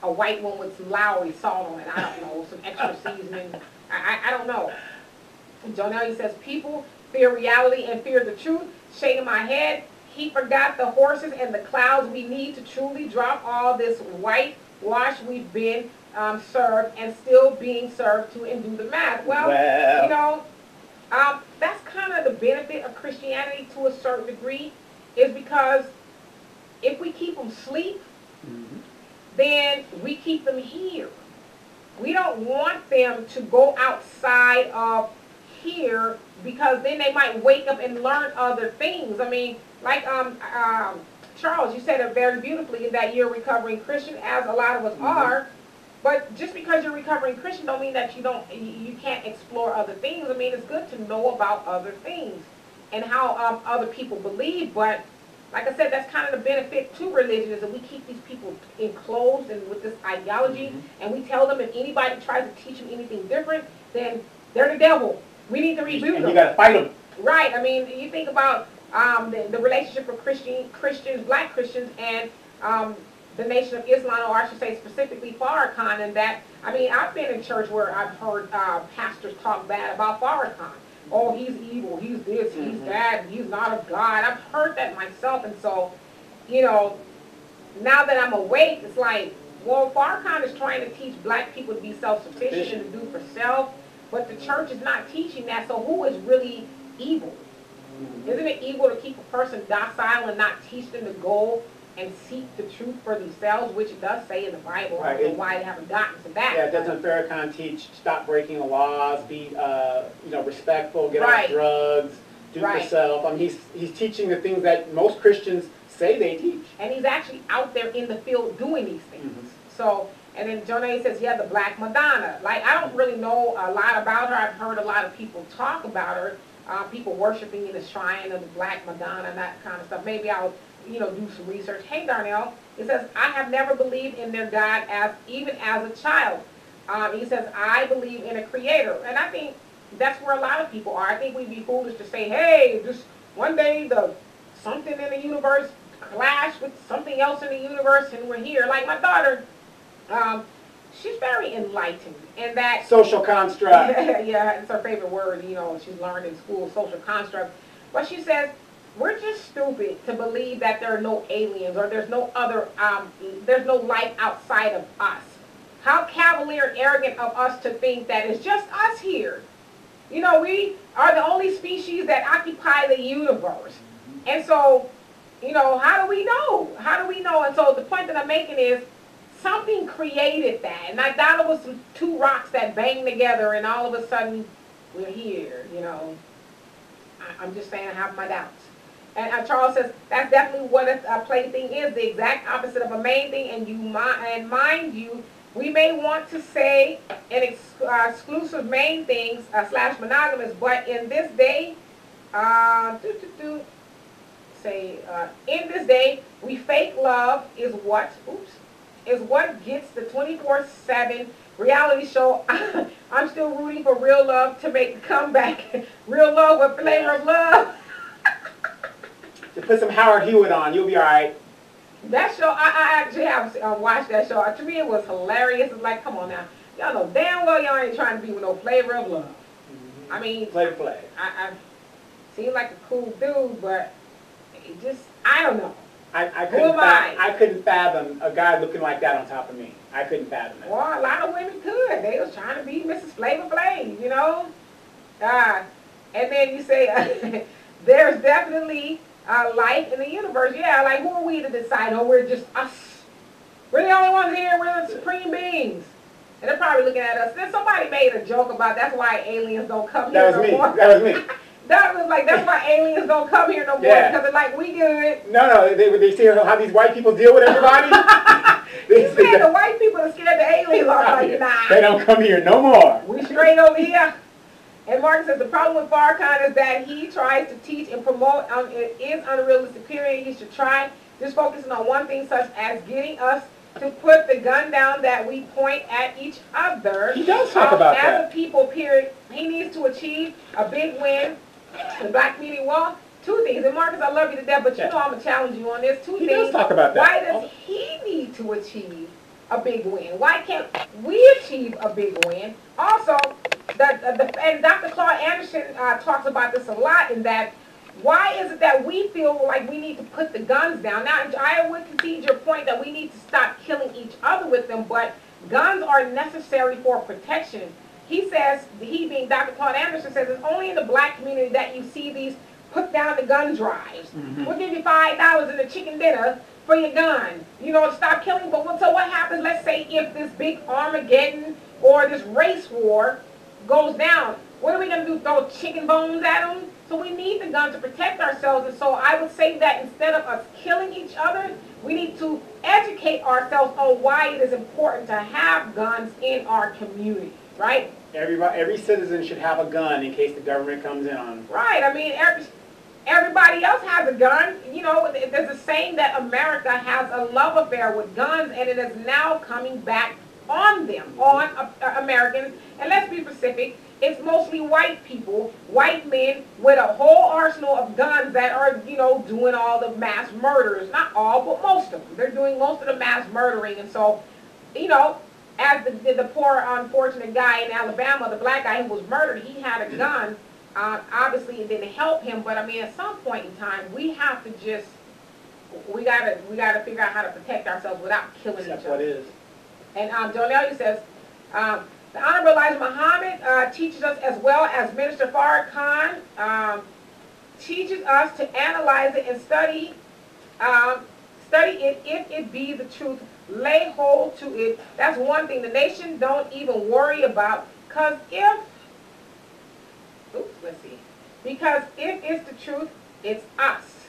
a white one with some Lowry salt on it. I don't know, some extra seasoning. I don't know. Jonelle says, people fear reality and fear the truth. Shaking my head. He forgot the horses and the clouds. We need to truly drop all this whitewash we've been served and still being served to and do the math. Well, you know, that's kind of the benefit of Christianity to a certain degree, is because if we keep them asleep, then we keep them here. We don't want them to go outside of here, because then they might wake up and learn other things. I mean, like Charles, you said it very beautifully, in that you're a recovering Christian, as a lot of us are. But just because you're a recovering Christian don't mean that you can't explore other things. I mean, it's good to know about other things and how other people believe. But like I said, that's kind of the benefit to religion, is that we keep these people enclosed and with this ideology, and we tell them if anybody tries to teach them anything different, then they're the devil. We need to reboot them. You got to fight them. Right. I mean, you think about the relationship of Christians, black Christians, and the Nation of Islam, or I should say specifically Farrakhan. And that, I mean, I've been in church where I've heard pastors talk bad about Farrakhan. Oh, he's evil, he's this, he's that, he's not of God. I've heard that myself. And so, you know, now that I'm awake, it's like, well, Farrakhan is trying to teach black people to be self-sufficient and to do for self, but the church is not teaching that. So who is really evil? Isn't it evil to keep a person docile and not teach them to go and seek the truth for themselves, which it does say in the Bible? Right. I don't know why they haven't gotten to that. Yeah, doesn't Farrakhan teach stop breaking the laws, be respectful, get off drugs, do for self? I mean, he's teaching the things that most Christians say they teach. And he's actually out there in the field doing these things. So, and then Jonah says, yeah, the Black Madonna. Like, I don't really know a lot about her. I've heard a lot of people talk about her. People worshiping in the shrine of the Black Madonna and that kind of stuff. Maybe I'll, do some research. Hey, Darnell, it says, I have never believed in their God even as a child. He says, I believe in a creator. And I think that's where a lot of people are. I think we'd be foolish to say, hey, just one day something in the universe clashed with something else in the universe and we're here. Like my daughter, she's very enlightened, and that social construct. Yeah, it's her favorite word. She's learned in school, social construct. But she says we're just stupid to believe that there are no aliens or there's no other, there's no life outside of us. How cavalier and arrogant of us to think that it's just us here. We are the only species that occupy the universe, and so how do we know? How do we know? And so the point that I'm making is, something created that, and I thought it was two rocks that banged together, and all of a sudden, we're here, I'm just saying I have my doubts. And Charles says, that's definitely what a plaything is, the exact opposite of a main thing, and mind you, we may want to say an exclusive main things / monogamous, but in this day, in this day, we fake love is what gets the 24/7 reality show. I'm still rooting for real love to make a comeback. Real love with flavor of love. Just put some Howard Hewitt on, you'll be all right. That show, I actually have watched that show. To me, it was hilarious. It's like, come on now. Y'all know damn well y'all ain't trying to be with no flavor of love. I mean, Flavor. I seem like a cool dude, but it just, I don't know. I couldn't fathom a guy looking like that on top of me. I couldn't fathom it. Well, a lot of women could. They was trying to be Mrs. Flavor Flav, and then you say, there's definitely life in the universe. Yeah, like who are we to decide? Oh, we're just us. We're the only ones here. We're the supreme beings. And they're probably looking at us. Then somebody made a joke about that's why aliens don't come here no more. That was me. That was like, that's why aliens don't come here no more, because they're like, we good. No, they see how these white people deal with everybody. He said the white people are scared the aliens are like, nah. They don't come here no more. We straight over here. And Martin says the problem with Farrakhan is that he tries to teach and promote it is unrealistic, period. He should try just focusing on one thing, such as getting us to put the gun down that we point at each other. He does talk about that. As a people, period, he needs to achieve a big win. The black community wall. Two things. And Marcus, I love you to death, but I'm going to challenge you on this. Two things. He does talk about that. Why does he need to achieve a big win? Why can't we achieve a big win? Also, and Dr. Claude Anderson talks about this a lot, in that why is it that we feel like we need to put the guns down? Now, I would concede your point that we need to stop killing each other with them, but guns are necessary for protection. He says, he being Dr. Claude Anderson, says it's only in the black community that you see these put down the gun drives. We'll give you $5 in a chicken dinner for your gun, to stop killing. But so what happens, let's say if this big Armageddon or this race war goes down, what are we going to do? Throw chicken bones at them? So we need the gun to protect ourselves. And so I would say that instead of us killing each other, we need to educate ourselves on why it is important to have guns in our community, right? Every citizen should have a gun in case the government comes in on them. Right. I mean, everybody else has a gun. You know, there's a saying that America has a love affair with guns, and it is now coming back on them, on Americans. And let's be specific, it's mostly white people, white men with a whole arsenal of guns that are, you know, doing all the mass murders. Not all, but most of them. They're doing most of the mass murdering. And so, you know, as the poor, unfortunate guy in Alabama, the black guy who was murdered, he had a gun. Obviously, it didn't help him, but I mean, at some point in time, we have to just, we gotta figure out how to protect ourselves without killing each other. That's what it is. And Jonelle says, the Honorable Elijah Muhammad teaches us, as well as Minister Farrakhan teaches us, to analyze it and study it if it be the truth. Lay hold to it. That's one thing the nation don't even worry about, because if it's the truth, it's us.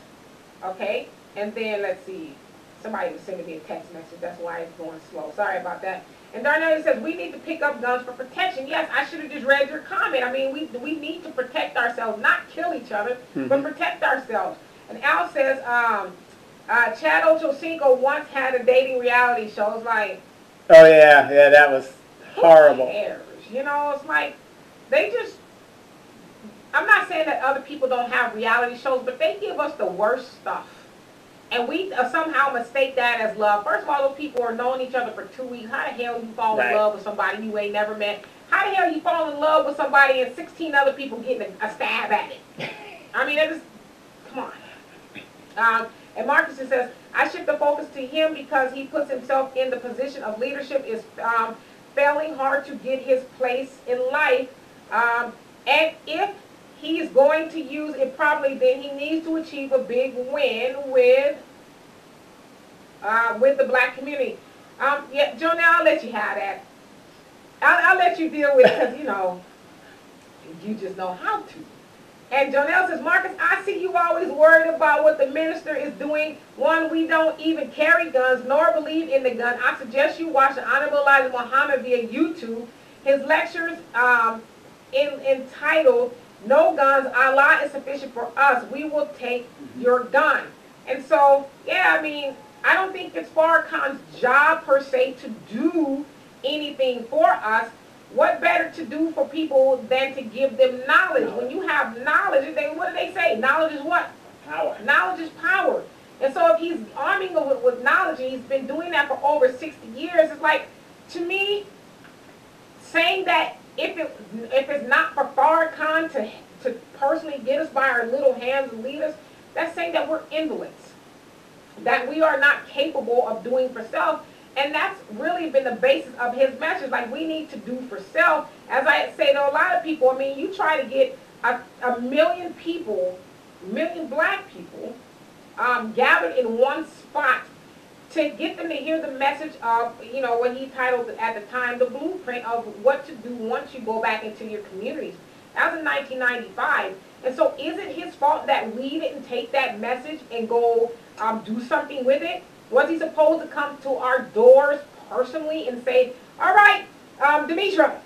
Okay? And then let's see. Somebody was sending me a text message. That's why it's going slow. Sorry about that. And Darnell says, we need to pick up guns for protection. Yes, I should have just read your comment. I mean, we need to protect ourselves, not kill each other, but protect ourselves. And Al says, Chad Ochocinco once had a dating reality show. It's like, oh yeah, that was horrible. Who cares? You know, it's like, they just, I'm not saying that other people don't have reality shows, but they give us the worst stuff. And we somehow mistake that as love. First of all, those people are knowing each other for 2 weeks. How the hell you fall in love with somebody you ain't never met? How the hell you fall in love with somebody and 16 other people getting a stab at it? I mean, just, come on. And Marcus says, I shift the focus to him because he puts himself in the position of leadership, is failing hard to get his place in life. And if he's going to use it properly, then he needs to achieve a big win with the black community. Yeah, Jonah, I'll let you have that. I'll let you deal with it because, you know, you just know how to. And Jonelle says, Marcus, I see you always worried about what the minister is doing. One, we don't even carry guns nor believe in the gun. I suggest you watch the Honorable Elijah Muhammad via YouTube. His lectures entitled, No Guns, Allah is Sufficient for Us. We will take your gun. And so, yeah, I mean, I don't think it's Farrakhan's job per se to do anything for us. What better to do for people than to give them knowledge? When you have knowledge, what do they say? Knowledge is what? Power. Knowledge is power. And so if he's arming with knowledge, and he's been doing that for over 60 years, it's like, to me, saying that if it's not for Farrakhan to personally get us by our little hands and lead us, that's saying that we're invalids, that we are not capable of doing for self. And that's really been the basis of his message. Like, we need to do for self. As I say to a lot of people, I mean, you try to get a million people, million black people, gathered in one spot to get them to hear the message of, you know, what he titled at the time, the blueprint of what to do once you go back into your communities. That was in 1995. And so is it his fault that we didn't take that message and go do something with it? Was he supposed to come to our doors personally and say, all right, Demetra,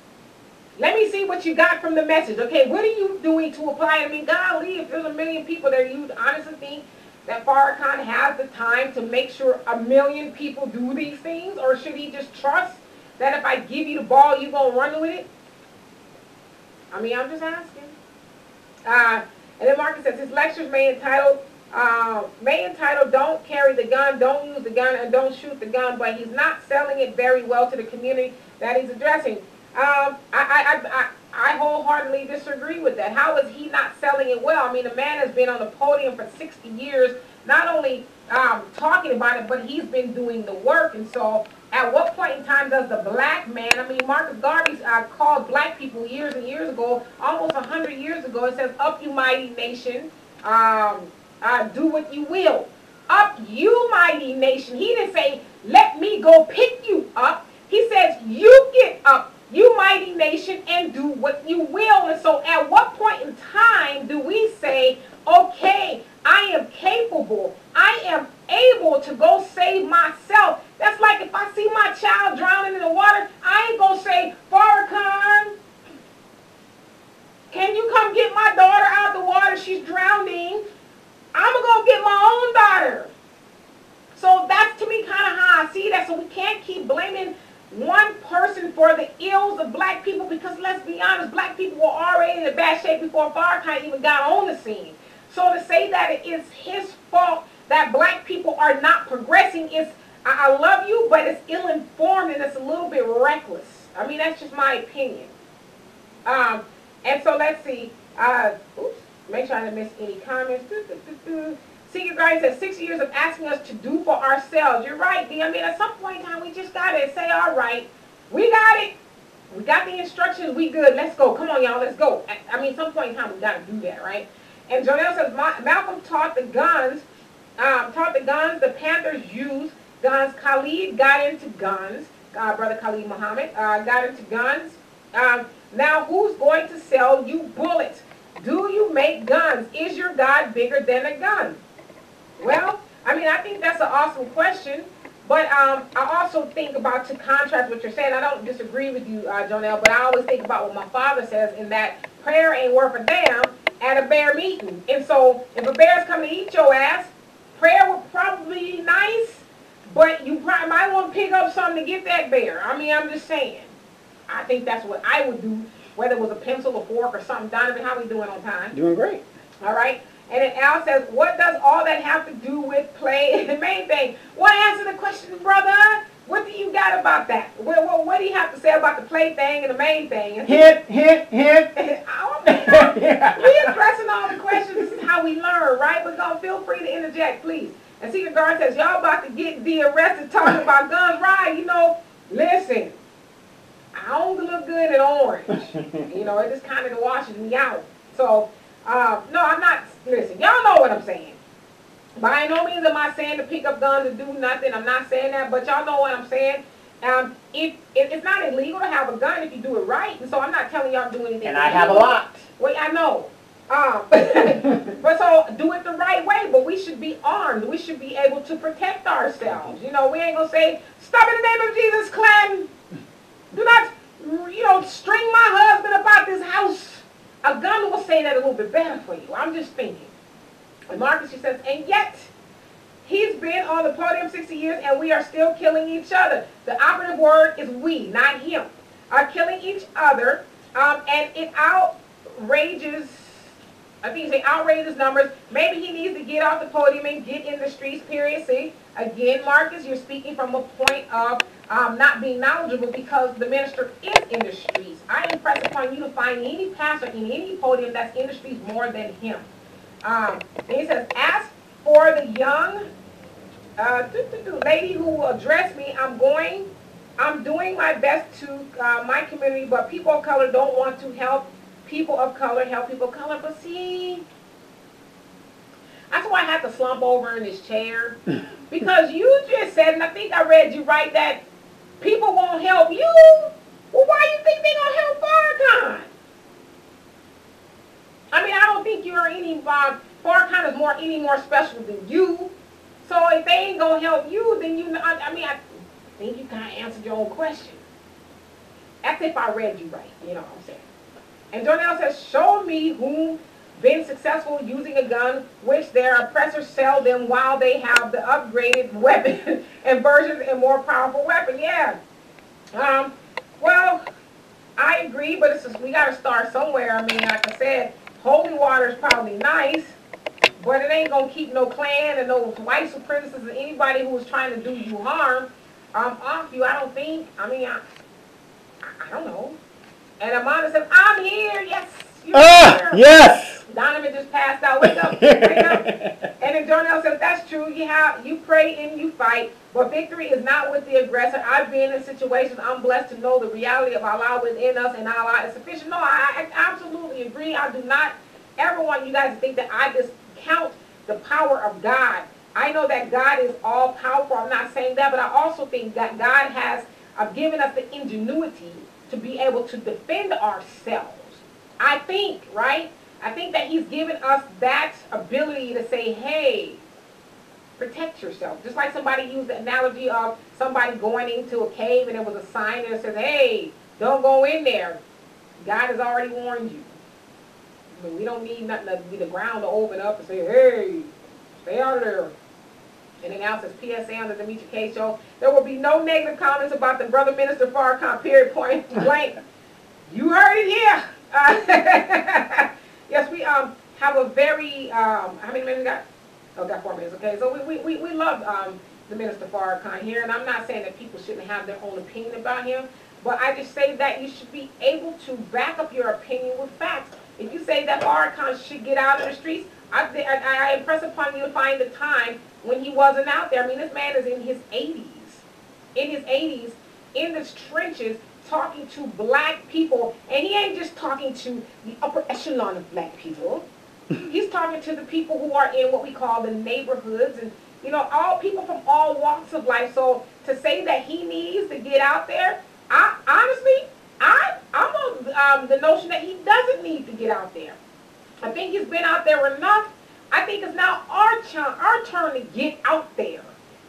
let me see what you got from the message. Okay, what are you doing to apply it? I mean, golly, if there's a million people there, you honestly think that Farrakhan has the time to make sure a million people do these things? Or should he just trust that if I give you the ball, you're going to run with it? I mean, I'm just asking. And then Marcus says, his lectures may entitle, Don't Carry the Gun, Don't Use the Gun, and Don't Shoot the Gun, but he's not selling it very well to the community that he's addressing. I wholeheartedly disagree with that. How is he not selling it well? I mean, the man has been on the podium for 60 years, not only talking about it, but he's been doing the work. And so at what point in time does the black man, I mean, Marcus Garvey called black people years and years ago, almost 100 years ago, it says, up you mighty nation, do what you will. Up you mighty nation. He didn't say, let me go pick you up. He says, you get up you mighty nation, and do what you will. And so at what point in time do we say, okay, I am capable, I am able to go save myself? That's like if I see my child drowning in the water, I ain't going to say, Farrakhan, can you come get my daughter out of the water? She's drowning. I'm going to go get my own daughter. So that's to me kind of how I see that. So we can't keep blaming one person for the ills of black people, because let's be honest, black people were already in a bad shape before Farrakhan even got on the scene. So to say that it is his fault that black people are not progressing is, I love you, but it's ill-informed and it's a little bit reckless. I mean, that's just my opinion. And so let's see. Oops, make sure I didn't miss any comments. Secret Guardian says 6 years of asking us to do for ourselves. You're right, D. I mean, at some point in time, we just got to say, all right, we got it. We got the instructions. We good. Let's go. Come on, y'all. Let's go. I mean, some point in time, we got to do that, right? And Jonelle says, Malcolm taught the guns. The Panthers used guns. Khalid got into guns. Brother Khalid Muhammad got into guns. Now, who's going to sell you bullets? Do you make guns? Is your God bigger than a gun? Well, I mean, I think that's an awesome question. But I also think about, to contrast what you're saying, I don't disagree with you, Jonelle, but I always think about what my father says, in that prayer ain't worth a damn at a bear meeting. And so if a bear's coming to eat your ass, prayer would probably be nice, but you probably might want to pick up something to get that bear. I mean, I'm just saying. I think that's what I would do, whether it was a pencil, a fork, or something. Donovan, how we doing on time? Doing great. All right. And then Al says, what does all that have to do with play? The main thing. Well, answer the question, brother. What do you got about that? What do you have to say about the play thing and the main thing? Hint. Oh, man. We addressing all the questions. This is how we learn, right? But don't feel free to interject, please. And Secret Guard says, y'all about to get arrested talking about guns, right? You know, listen. I don't look good in orange. You know, it just kind of washes me out. So, no, I'm not. Listen, y'all know what I'm saying. By no means am I saying to pick up guns and do nothing. I'm not saying that, but y'all know what I'm saying. It's not illegal to have a gun if you do it right. And so I'm not telling y'all to do anything. And I have a lot. Well, I know. But so do it the right way. But we should be armed. We should be able to protect ourselves. You know, we ain't gonna say, stop in the name of Jesus, Clem. Do not, string my husband about this house. A gun will say that a little bit better for you. I'm just thinking. And Marcus, she says, and yet, he's been on the podium 60 years and we are still killing each other. The operative word is we, not him. Are killing each other. And it outrages, I think you say outrageous numbers. Maybe he needs to get off the podium and get in the streets, period. See, again, Marcus, you're speaking from a point of not being knowledgeable, because the minister is in the streets. I impress upon you to find any pastor in any podium that's in the streets more than him. Then he says, as for the young lady who will address me, I'm doing my best to my community, but people of color don't want to help people of color, But see, that's why I had to slump over in this chair. Because you just said, and I think I read you right, that people won't help you. Well, why you think they gonna help Farrakhan? I mean, I don't think you're Farrakhan is any more special than you. So if they ain't gonna help you, then I think you kind of answered your own question. That's if I read you right, you know what I'm saying. And Jonelle says, show me whom been successful using a gun, which their oppressors sell them while they have the upgraded weapon and versions and more powerful weapon. Yeah. Well, I agree, but we got to start somewhere. I mean, like I said, holy water is probably nice, but it ain't going to keep no Klan and no white supremacists and anybody who is trying to do you harm off you, I don't think. I mean, I don't know. And Amanda says, I'm here. Yes, you're here. Yes. Donovan just passed out. Wake up. Wake up. And then Jonelle says, that's true. You pray and you fight, but victory is not with the aggressor. I've been in situations. I'm blessed to know the reality of Allah within us, and Allah is sufficient. No, I absolutely agree. I do not ever want you guys to think that I discount the power of God. I know that God is all powerful. I'm not saying that, but I also think that God has given us the ingenuity to be able to defend ourselves. I think, right? I think that he's given us that ability to say, hey, protect yourself. Just like somebody used the analogy of somebody going into a cave and there was a sign there that says, hey, don't go in there. God has already warned you. I mean, we don't need nothing to be the ground to open up and say, hey, stay out of there. And then now says PSA on the Demetri K Show. There will be no negative comments about the brother minister Farrakhan, period, point blank. You heard it here. Yes, we have a very, how many minutes we got? Oh, got 4 minutes, okay. So we love the minister Farrakhan here, and I'm not saying that people shouldn't have their own opinion about him, but I just say that you should be able to back up your opinion with facts. If you say that Farrakhan should get out of the streets, I impress upon you to find the time when he wasn't out there. I mean, this man is in his 80s. In his 80s, in the trenches, talking to black people. And he ain't just talking to the upper echelon of black people. He's talking to the people who are in what we call the neighborhoods. And, you know, all people from all walks of life. So to say that he needs to get out there, honestly, I'm on the notion that he doesn't need to get out there. I think he's been out there enough. I think it's now our turn to get out there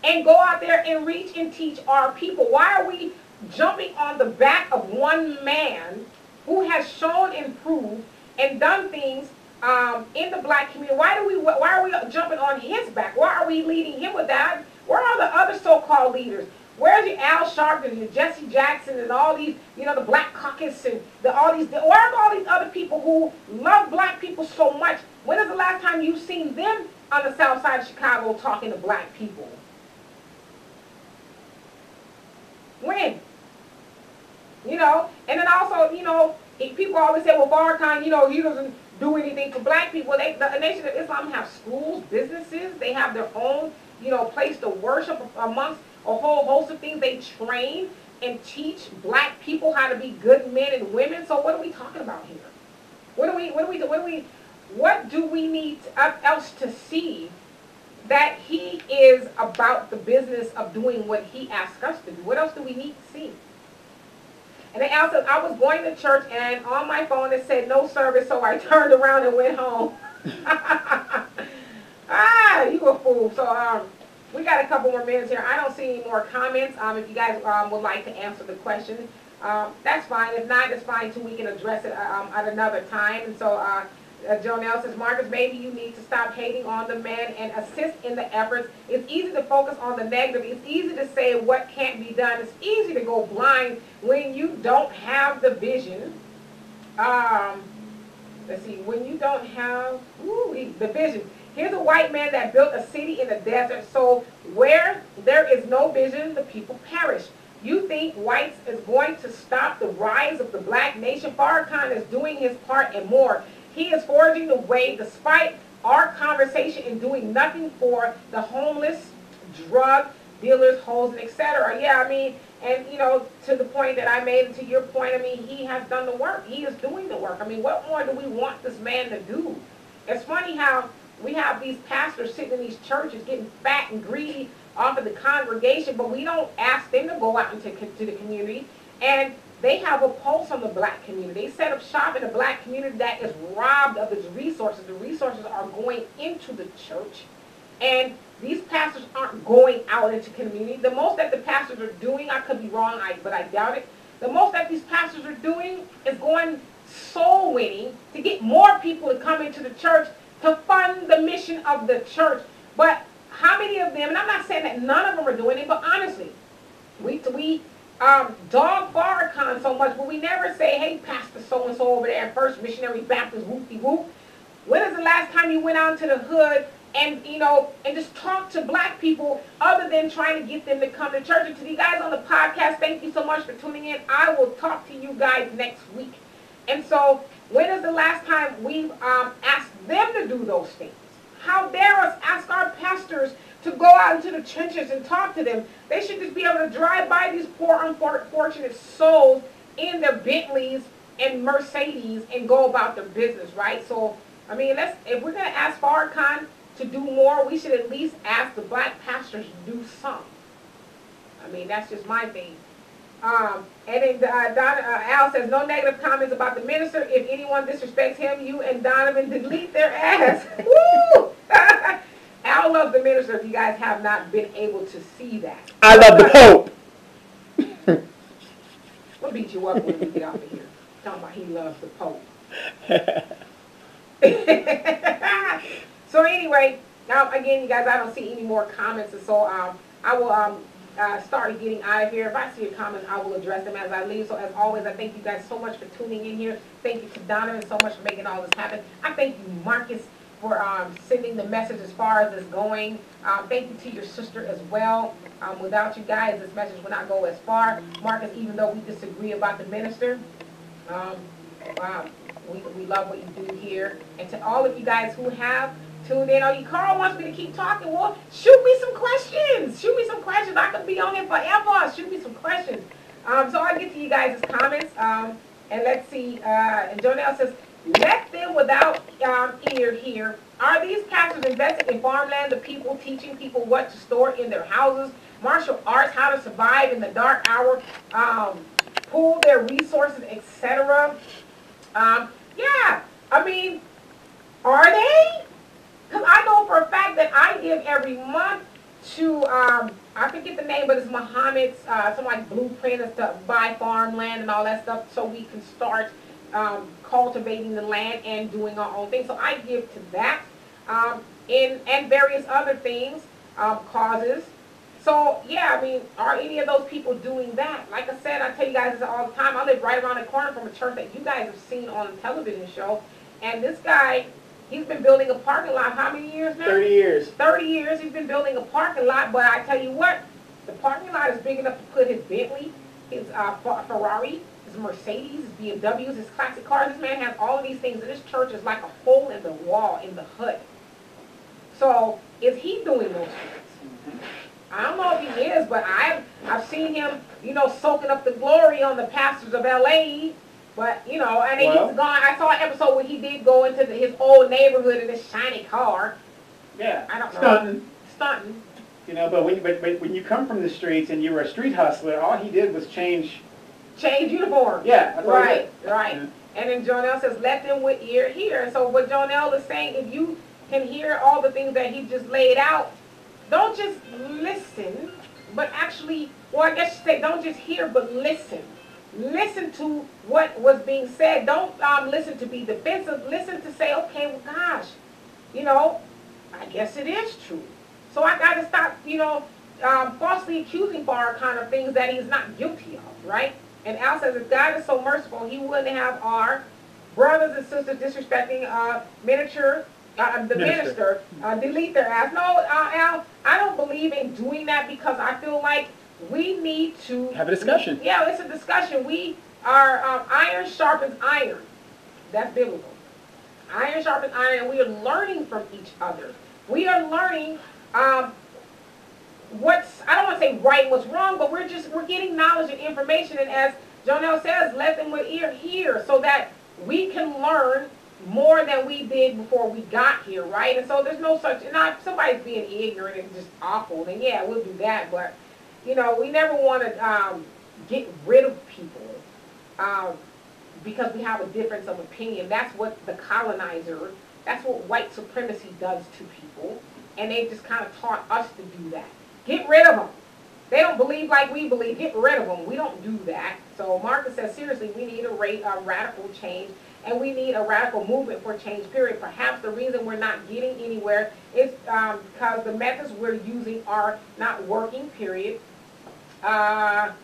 and go out there and reach and teach our people. Why are we jumping on the back of one man who has shown and proved and done things in the black community? Why are we jumping on his back? Why are we leading him with that? Where are the other so-called leaders? Where's your Al Sharpton and your Jesse Jackson and all these, you know, the Black Caucus and where are all these other people who love black people so much? When is the last time you've seen them on the south side of Chicago talking to black people? When? You know, and then also, you know, people always say, well, Farrakhan, you know, he doesn't do anything for black people. The Nation of Islam have schools, businesses. They have their own, you know, place to worship amongst a whole host of things. They train and teach black people how to be good men and women. So what are we talking about here? What do we need else to see that he is about the business of doing what he asked us to do? What else do we need to see? And then also, I was going to church, and on my phone it said no service, so I turned around and went home. You a fool. So we got a couple more minutes here. I don't see any more comments. If you guys would like to answer the question, that's fine. If not, it's fine too. We can address it at another time. And so Jonelle says, Marcus, maybe you need to stop hating on the man and assist in the efforts. It's easy to focus on the negative. It's easy to say what can't be done. It's easy to go blind when you don't have the vision. Let's see, when you don't have the vision. Here's a white man that built a city in the desert. So where there is no vision, the people perish. You think whites is going to stop the rise of the black nation? Farrakhan is doing his part and more. He is forging the way despite our conversation and doing nothing for the homeless, drug dealers, hoes, and etc. Yeah, I mean, and you know, to the point that I made and to your point, I mean, he has done the work. He is doing the work. I mean, what more do we want this man to do? It's funny how we have these pastors sitting in these churches getting fat and greedy off of the congregation, but we don't ask them to go out into the community. And they have a pulse on the black community. They set up shop in a black community that is robbed of its resources. The resources are going into the church. And these pastors aren't going out into community. The most that the pastors are doing, I could be wrong, but I doubt it. The most that these pastors are doing is going soul winning to get more people to come into the church to fund the mission of the church. But how many of them, and I'm not saying that none of them are doing it, but honestly, we dog Farrakhan so much, but we never say, hey, Pastor so-and-so over there at First Missionary Baptist, whoop-de-whoop. When is the last time you went out to the hood and, you know, and just talk to black people other than trying to get them to come to church? And to you guys on the podcast, thank you so much for tuning in. I will talk to you guys next week. And so, when is the last time we've asked them to do those things? How dare us ask our pastors to go out into the trenches and talk to them? They should just be able to drive by these poor, unfortunate souls in their Bentleys and Mercedes and go about their business, right? So, I mean, if we're going to ask Farrakhan to do more, we should at least ask the black pastors to do some. I mean, that's just my thing. And then Al says, no negative comments about the minister. If anyone disrespects him, you and Donovan delete their ass. Woo! Al loves the minister if you guys have not been able to see that. I love the Pope. We'll beat you up when we get off of here. Talking about he loves the Pope. So anyway, now again, you guys, I don't see any more comments, and so I will start getting out of here. If I see your comments, I will address them as I leave. So as always, I thank you guys so much for tuning in here. Thank you to Donovan so much for making all this happen. I thank you, Marcus, for sending the message as far as it's going. Thank you to your sister as well. Without you guys, this message would not go as far. Marcus, even though we disagree about the minister, we love what you do here. And to all of you guys who have tuned in, Carl wants me to keep talking. Well, shoot me some questions. Shoot me some questions. I could be on here forever. Shoot me some questions. So I'll get to you guys' comments. And let's see. And Jonelle says, let them without ear hear. Are these pastors invested in farmland, the people, teaching people what to store in their houses, martial arts, how to survive in the dark hour, pool their resources, etc.? Yeah, I mean, are they? Because I know for a fact that I give every month to, I forget the name, but it's Muhammad's, some like blueprint and stuff, buy farmland and all that stuff so we can start cultivating the land and doing our own thing. So I give to that and various other things, causes. So, yeah, I mean, are any of those people doing that? Like I said, I tell you guys this all the time. I live right around the corner from a church that you guys have seen on a television show. And this guy, he's been building a parking lot how many years now? 30 years. 30 years he's been building a parking lot. But I tell you what, the parking lot is big enough to put his Bentley, his Ferrari, his Mercedes, his BMWs, his classic cars. This man has all of these things. And this church is like a hole in the wall, in the hood. So, is he doing those things? I don't know if he is, but I've seen him, soaking up the glory on the pastors of L.A., but, and then he's gone. I saw an episode where he did go into his old neighborhood in his shiny car. Yeah. I don't know. Stunting. But when you come from the streets and you were a street hustler, all he did was change uniforms. Yeah. That's right. Yeah. And then Jonelle says, let them with ear hear. And so what Jonelle is saying, if you can hear all the things that he just laid out, don't just listen, but actually, I guess you say don't just hear, but listen. Listen to what was being said. Don't listen to be defensive. Listen to say, okay, well, gosh, I guess it is true. So I got to stop, falsely accusing Barr kind of things that he's not guilty of, right? And Al says, if God is so merciful, he wouldn't have our brothers and sisters disrespecting minister, delete their ass. No, Al, I don't believe in doing that because I feel like we need to have a discussion. Yeah, it's a discussion. We are iron sharpens iron. That's biblical. Iron sharpens iron, and we are learning from each other. We are learning what's, I don't want to say right and what's wrong, but we're getting knowledge and information. And as Jonelle says, let them with ear hear, so that we can learn more than we did before we got here, right? And so there's no such, if somebody's being ignorant and just awful, then yeah, we'll do that. But, we never want to get rid of people because we have a difference of opinion. That's what the colonizer, that's what white supremacy does to people. And they just kind of taught us to do that. Get rid of them. They don't believe like we believe. Get rid of them. We don't do that. So Marcus says, seriously, we need a radical change. And we need a radical movement for change, period. Perhaps the reason we're not getting anywhere is because the methods we're using are not working, period. The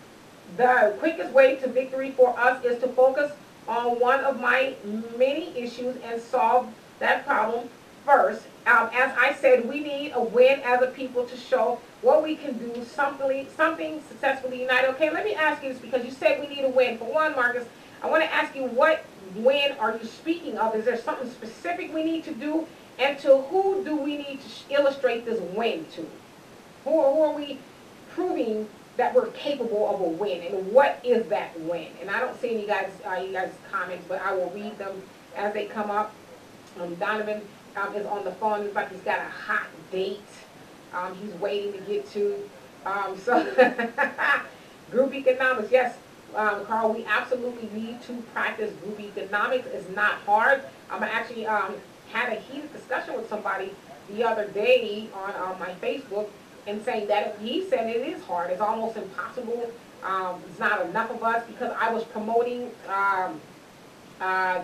quickest way to victory for us is to focus on one of my many issues and solve that problem first. As I said, we need a win as a people to show what we can do, something successfully united. Okay, let me ask you this, because you said we need a win. For one, Marcus, I want to ask you, what win are you speaking of? Is there something specific we need to do? And to who do we need to illustrate this win to? Who are we proving that we're capable of a win? And what is that win? And I don't see any you guys' comments, but I will read them as they come up. Donovan is on the phone. It's like he's got a hot date he's waiting to get to. Group economics, yes, Carl, we absolutely need to practice group economics. It's not hard. I actually had a heated discussion with somebody the other day on my Facebook and saying that he said it is hard. It's almost impossible. It's not enough of us because I was promoting a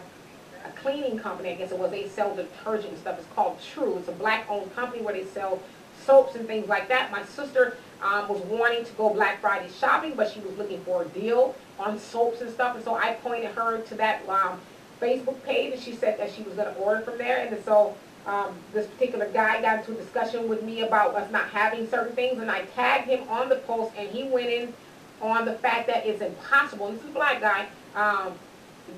cleaning company, I guess it was. They sell detergent and stuff. It's called Chau. It's a black-owned company where they sell soaps and things like that. My sister was wanting to go Black Friday shopping, but she was looking for a deal on soaps and stuff. And so I pointed her to that Facebook page, and she said that she was going to order from there. And so this particular guy got into a discussion with me about us not having certain things, and I tagged him on the post, and he went in on the fact that it's impossible. And this is a black guy.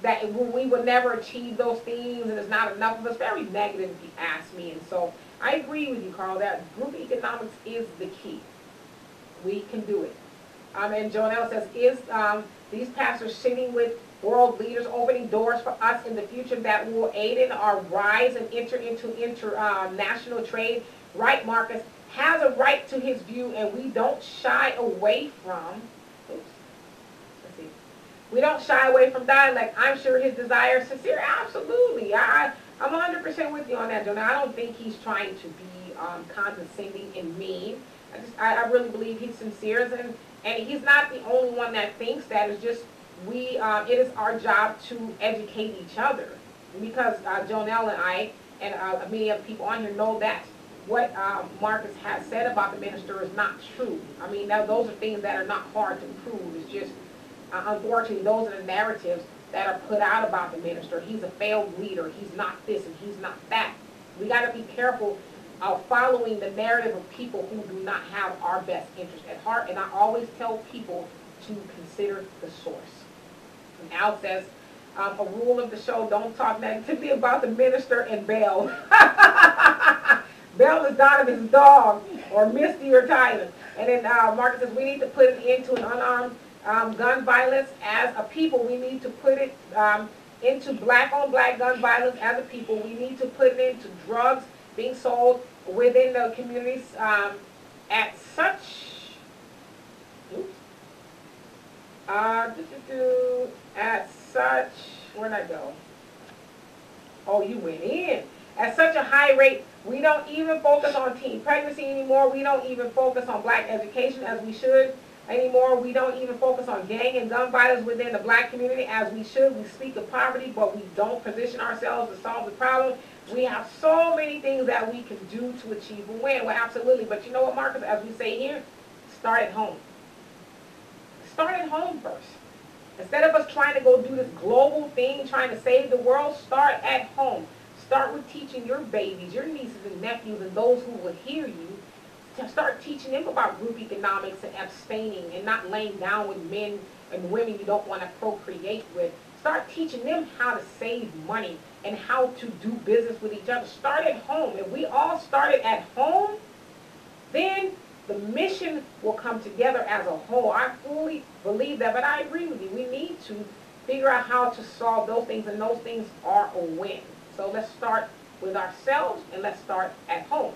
That we would never achieve those things, and there's not enough of us. Very negative, if you ask me. And so I agree with you, Carl, that group economics is the key. We can do it. And Jonelle says, is these pastors sitting with world leaders opening doors for us in the future that will aid in our rise and enter into international trade? Right, Marcus has a right to his view, and we don't shy away from. We don't shy away from dialect. I'm sure his desire is sincere. Absolutely. I'm 100% with you on that, Jonah. I don't think he's trying to be condescending and mean. I really believe he's sincere, and he's not the only one that thinks that. It's just it is our job to educate each other, because Jonelle and I and many other people on here know that what Marcus has said about the minister is not true. I mean, those are things that are not hard to prove. It's just unfortunately, those are the narratives that are put out about the minister. He's a failed leader. He's not this and he's not that. We got to be careful of following the narrative of people who do not have our best interest at heart. And I always tell people to consider the source. And Al says, a rule of the show, don't talk negatively about the minister and Belle. Belle is Donovan's dog, or Misty or Tyler. And then Marcus says, we need to put an end to an unarmed gun violence as a people. We need to put it into black-on-black gun violence as a people. We need to put it into drugs being sold within the communities at such where'd I go? Oh, you went in. At such a high rate, we don't even focus on teen pregnancy anymore. We don't even focus on black education as we should anymore. We don't even focus on gang and gun violence within the black community as we should. We speak of poverty, but we don't position ourselves to solve the problem. We have so many things that we can do to achieve a win. Well, absolutely. But you know what, Marcus, as we say here, start at home. Start at home first. Instead of us trying to go do this global thing, trying to save the world, start at home. Start with teaching your babies, your nieces and nephews, and those who will hear you, to start teaching them about group economics and abstaining and not laying down with men and women you don't want to procreate with. Start teaching them how to save money and how to do business with each other. Start at home. If we all started at home, then the mission will come together as a whole. I fully believe that, but I agree with you. We need to figure out how to solve those things, and those things are a win. So let's start with ourselves, and let's start at home.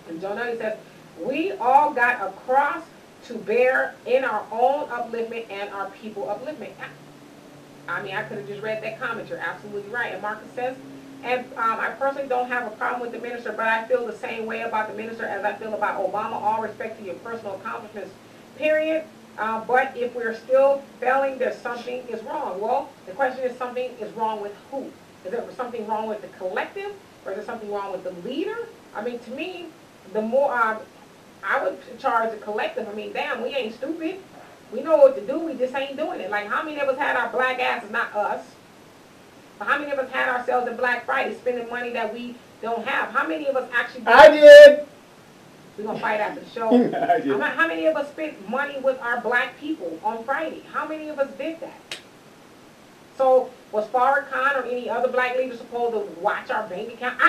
And Jonah says, we all got a cross to bear in our own upliftment and our people upliftment. I mean, I could have just read that comment. You're absolutely right. And Marcus says, and I personally don't have a problem with the minister, but I feel the same way about the minister as I feel about Obama. All respect to your personal accomplishments, period. But if we're still failing, there's something is wrong. Well, the question is, something is wrong with who? Is there something wrong with the collective, or is there something wrong with the leader? I mean, to me, the more I would charge the collective. I mean, damn, we ain't stupid. We know what to do. We just ain't doing it. Like, how many of us had our black asses? Not us. But how many of us had ourselves at Black Friday spending money that we don't have? How many of us actually did? I did. We're going to fight after the show. I did. How many of us spent money with our black people on Friday? How many of us did that? So was Farrakhan or any other black leader supposed to watch our bank account?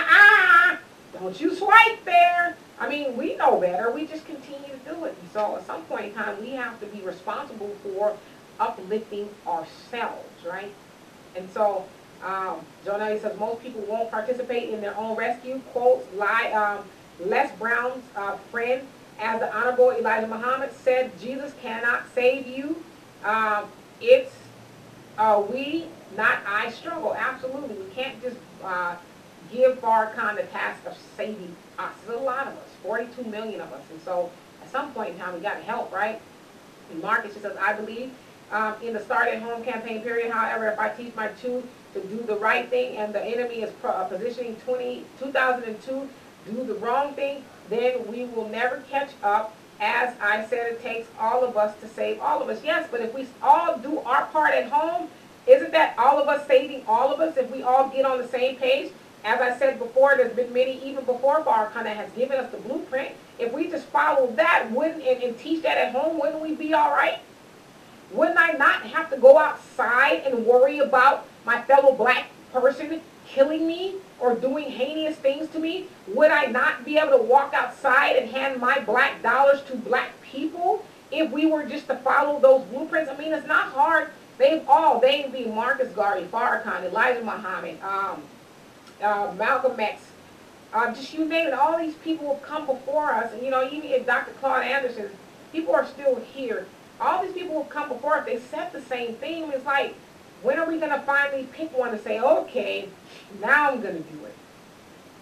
Don't you swipe there. I mean, we know better. We just continue to do it. And so at some point in time, we have to be responsible for uplifting ourselves, right? And so Jonah says most people won't participate in their own rescue. Quotes, Les Brown's friend As the Honorable Elijah Muhammad said, Jesus cannot save you. It's we, not I, struggle. Absolutely. We can't just give Farrakhan the task of saving us. There's a lot of us, 42 million of us. And so at some point in time, we got to help, right? And Marcus says, I believe in the Start at Home campaign period. However, if I teach my children to do the right thing and the enemy is positioning 2002, do the wrong thing, then we will never catch up. As I said, it takes all of us to save all of us. Yes, but if we all do our part at home, isn't that all of us saving all of us if we all get on the same page? As I said before, there's been many, even before Farrakhan, that has given us the blueprint. If we just follow that and teach that at home, wouldn't we be all right? Wouldn't I not have to go outside and worry about my fellow black person killing me or doing heinous things to me? Would I not be able to walk outside and hand my black dollars to black people if we were just to follow those blueprints? I mean, it's not hard. They be Marcus Garvey, Farrakhan, Elijah Muhammad, Malcolm X, just you name it. All these people have come before us, and even if Dr. Claude Anderson, people are still here. All these people have come before us. They said the same thing. It's like, when are we going to finally pick one to say, okay, now I'm going to do it?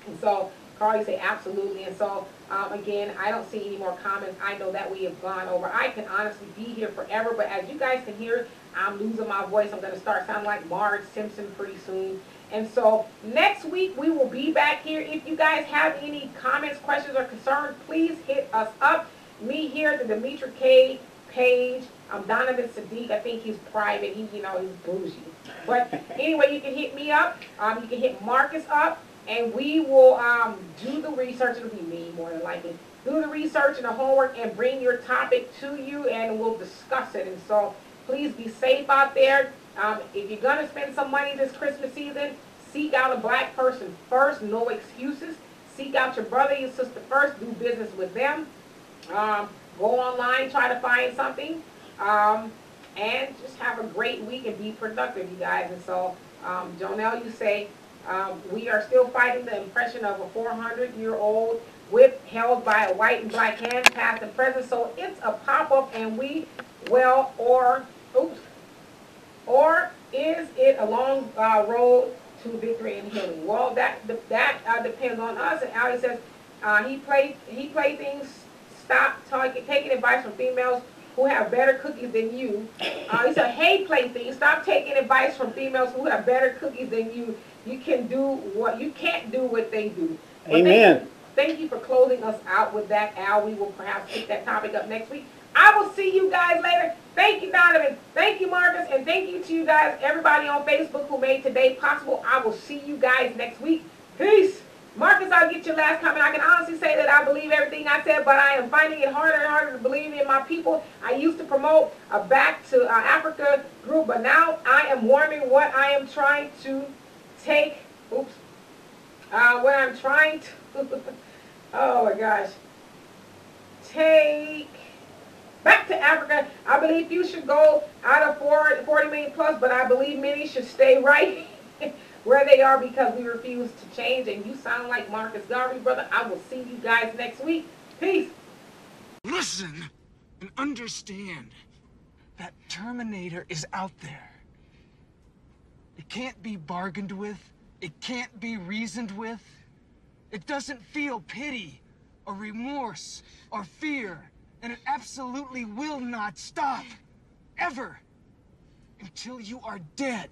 And so, Carl, you say absolutely. And so, again, I don't see any more comments. I know that we have gone over. I can honestly be here forever, but as you guys can hear, I'm losing my voice. I'm going to start sounding like Marge Simpson pretty soon. And so, next week, we will be back here. If you guys have any comments, questions, or concerns, please hit us up. Me here, the Demetra K page. Donovan Sadiq, I think he's private. He's bougie. But anyway, you can hit me up. You can hit Marcus up. And we will do the research. It'll be me more than likely. Do the research and the homework and bring your topic to you, and we'll discuss it. And so please be safe out there. If you're going to spend some money this Christmas season, seek out a black person first. No excuses. Seek out your brother, your sister first. Do business with them. Go online, try to find something. And just have a great week and be productive, you guys. And so, Jonelle, you say, we are still fighting the impression of a 400-year-old whip held by a white and black hand, past and present. So it's a pop-up, and or is it a long road to victory and healing? Well, that depends on us. And Ali says he played things. Stop taking advice from females who have better cookies than you. He said, hey, plaything, stop taking advice from females who have better cookies than you. You can't do what they do. But amen. Thank you for closing us out with that, Al. We will perhaps pick that topic up next week. I will see you guys later. Thank you, Donovan. Thank you, Marcus. And thank you to you guys, everybody on Facebook who made today possible. I will see you guys next week. Peace. Marcus, I'll get your last comment. I can honestly say that I believe everything I said, but I am finding it harder and harder to believe in my people. I used to promote a Back to Africa group, but now I am warming what I am trying to take. Oops. What I'm trying to, oh my gosh, take back to Africa. I believe you should go out of 40 million plus, but I believe many should stay right where they are because we refuse to change. And you sound like Marcus Garvey, brother. I will see you guys next week. Peace. Listen and understand that Terminator is out there. It can't be bargained with. It can't be reasoned with. It doesn't feel pity or remorse or fear. And it absolutely will not stop. Ever. Until you are dead.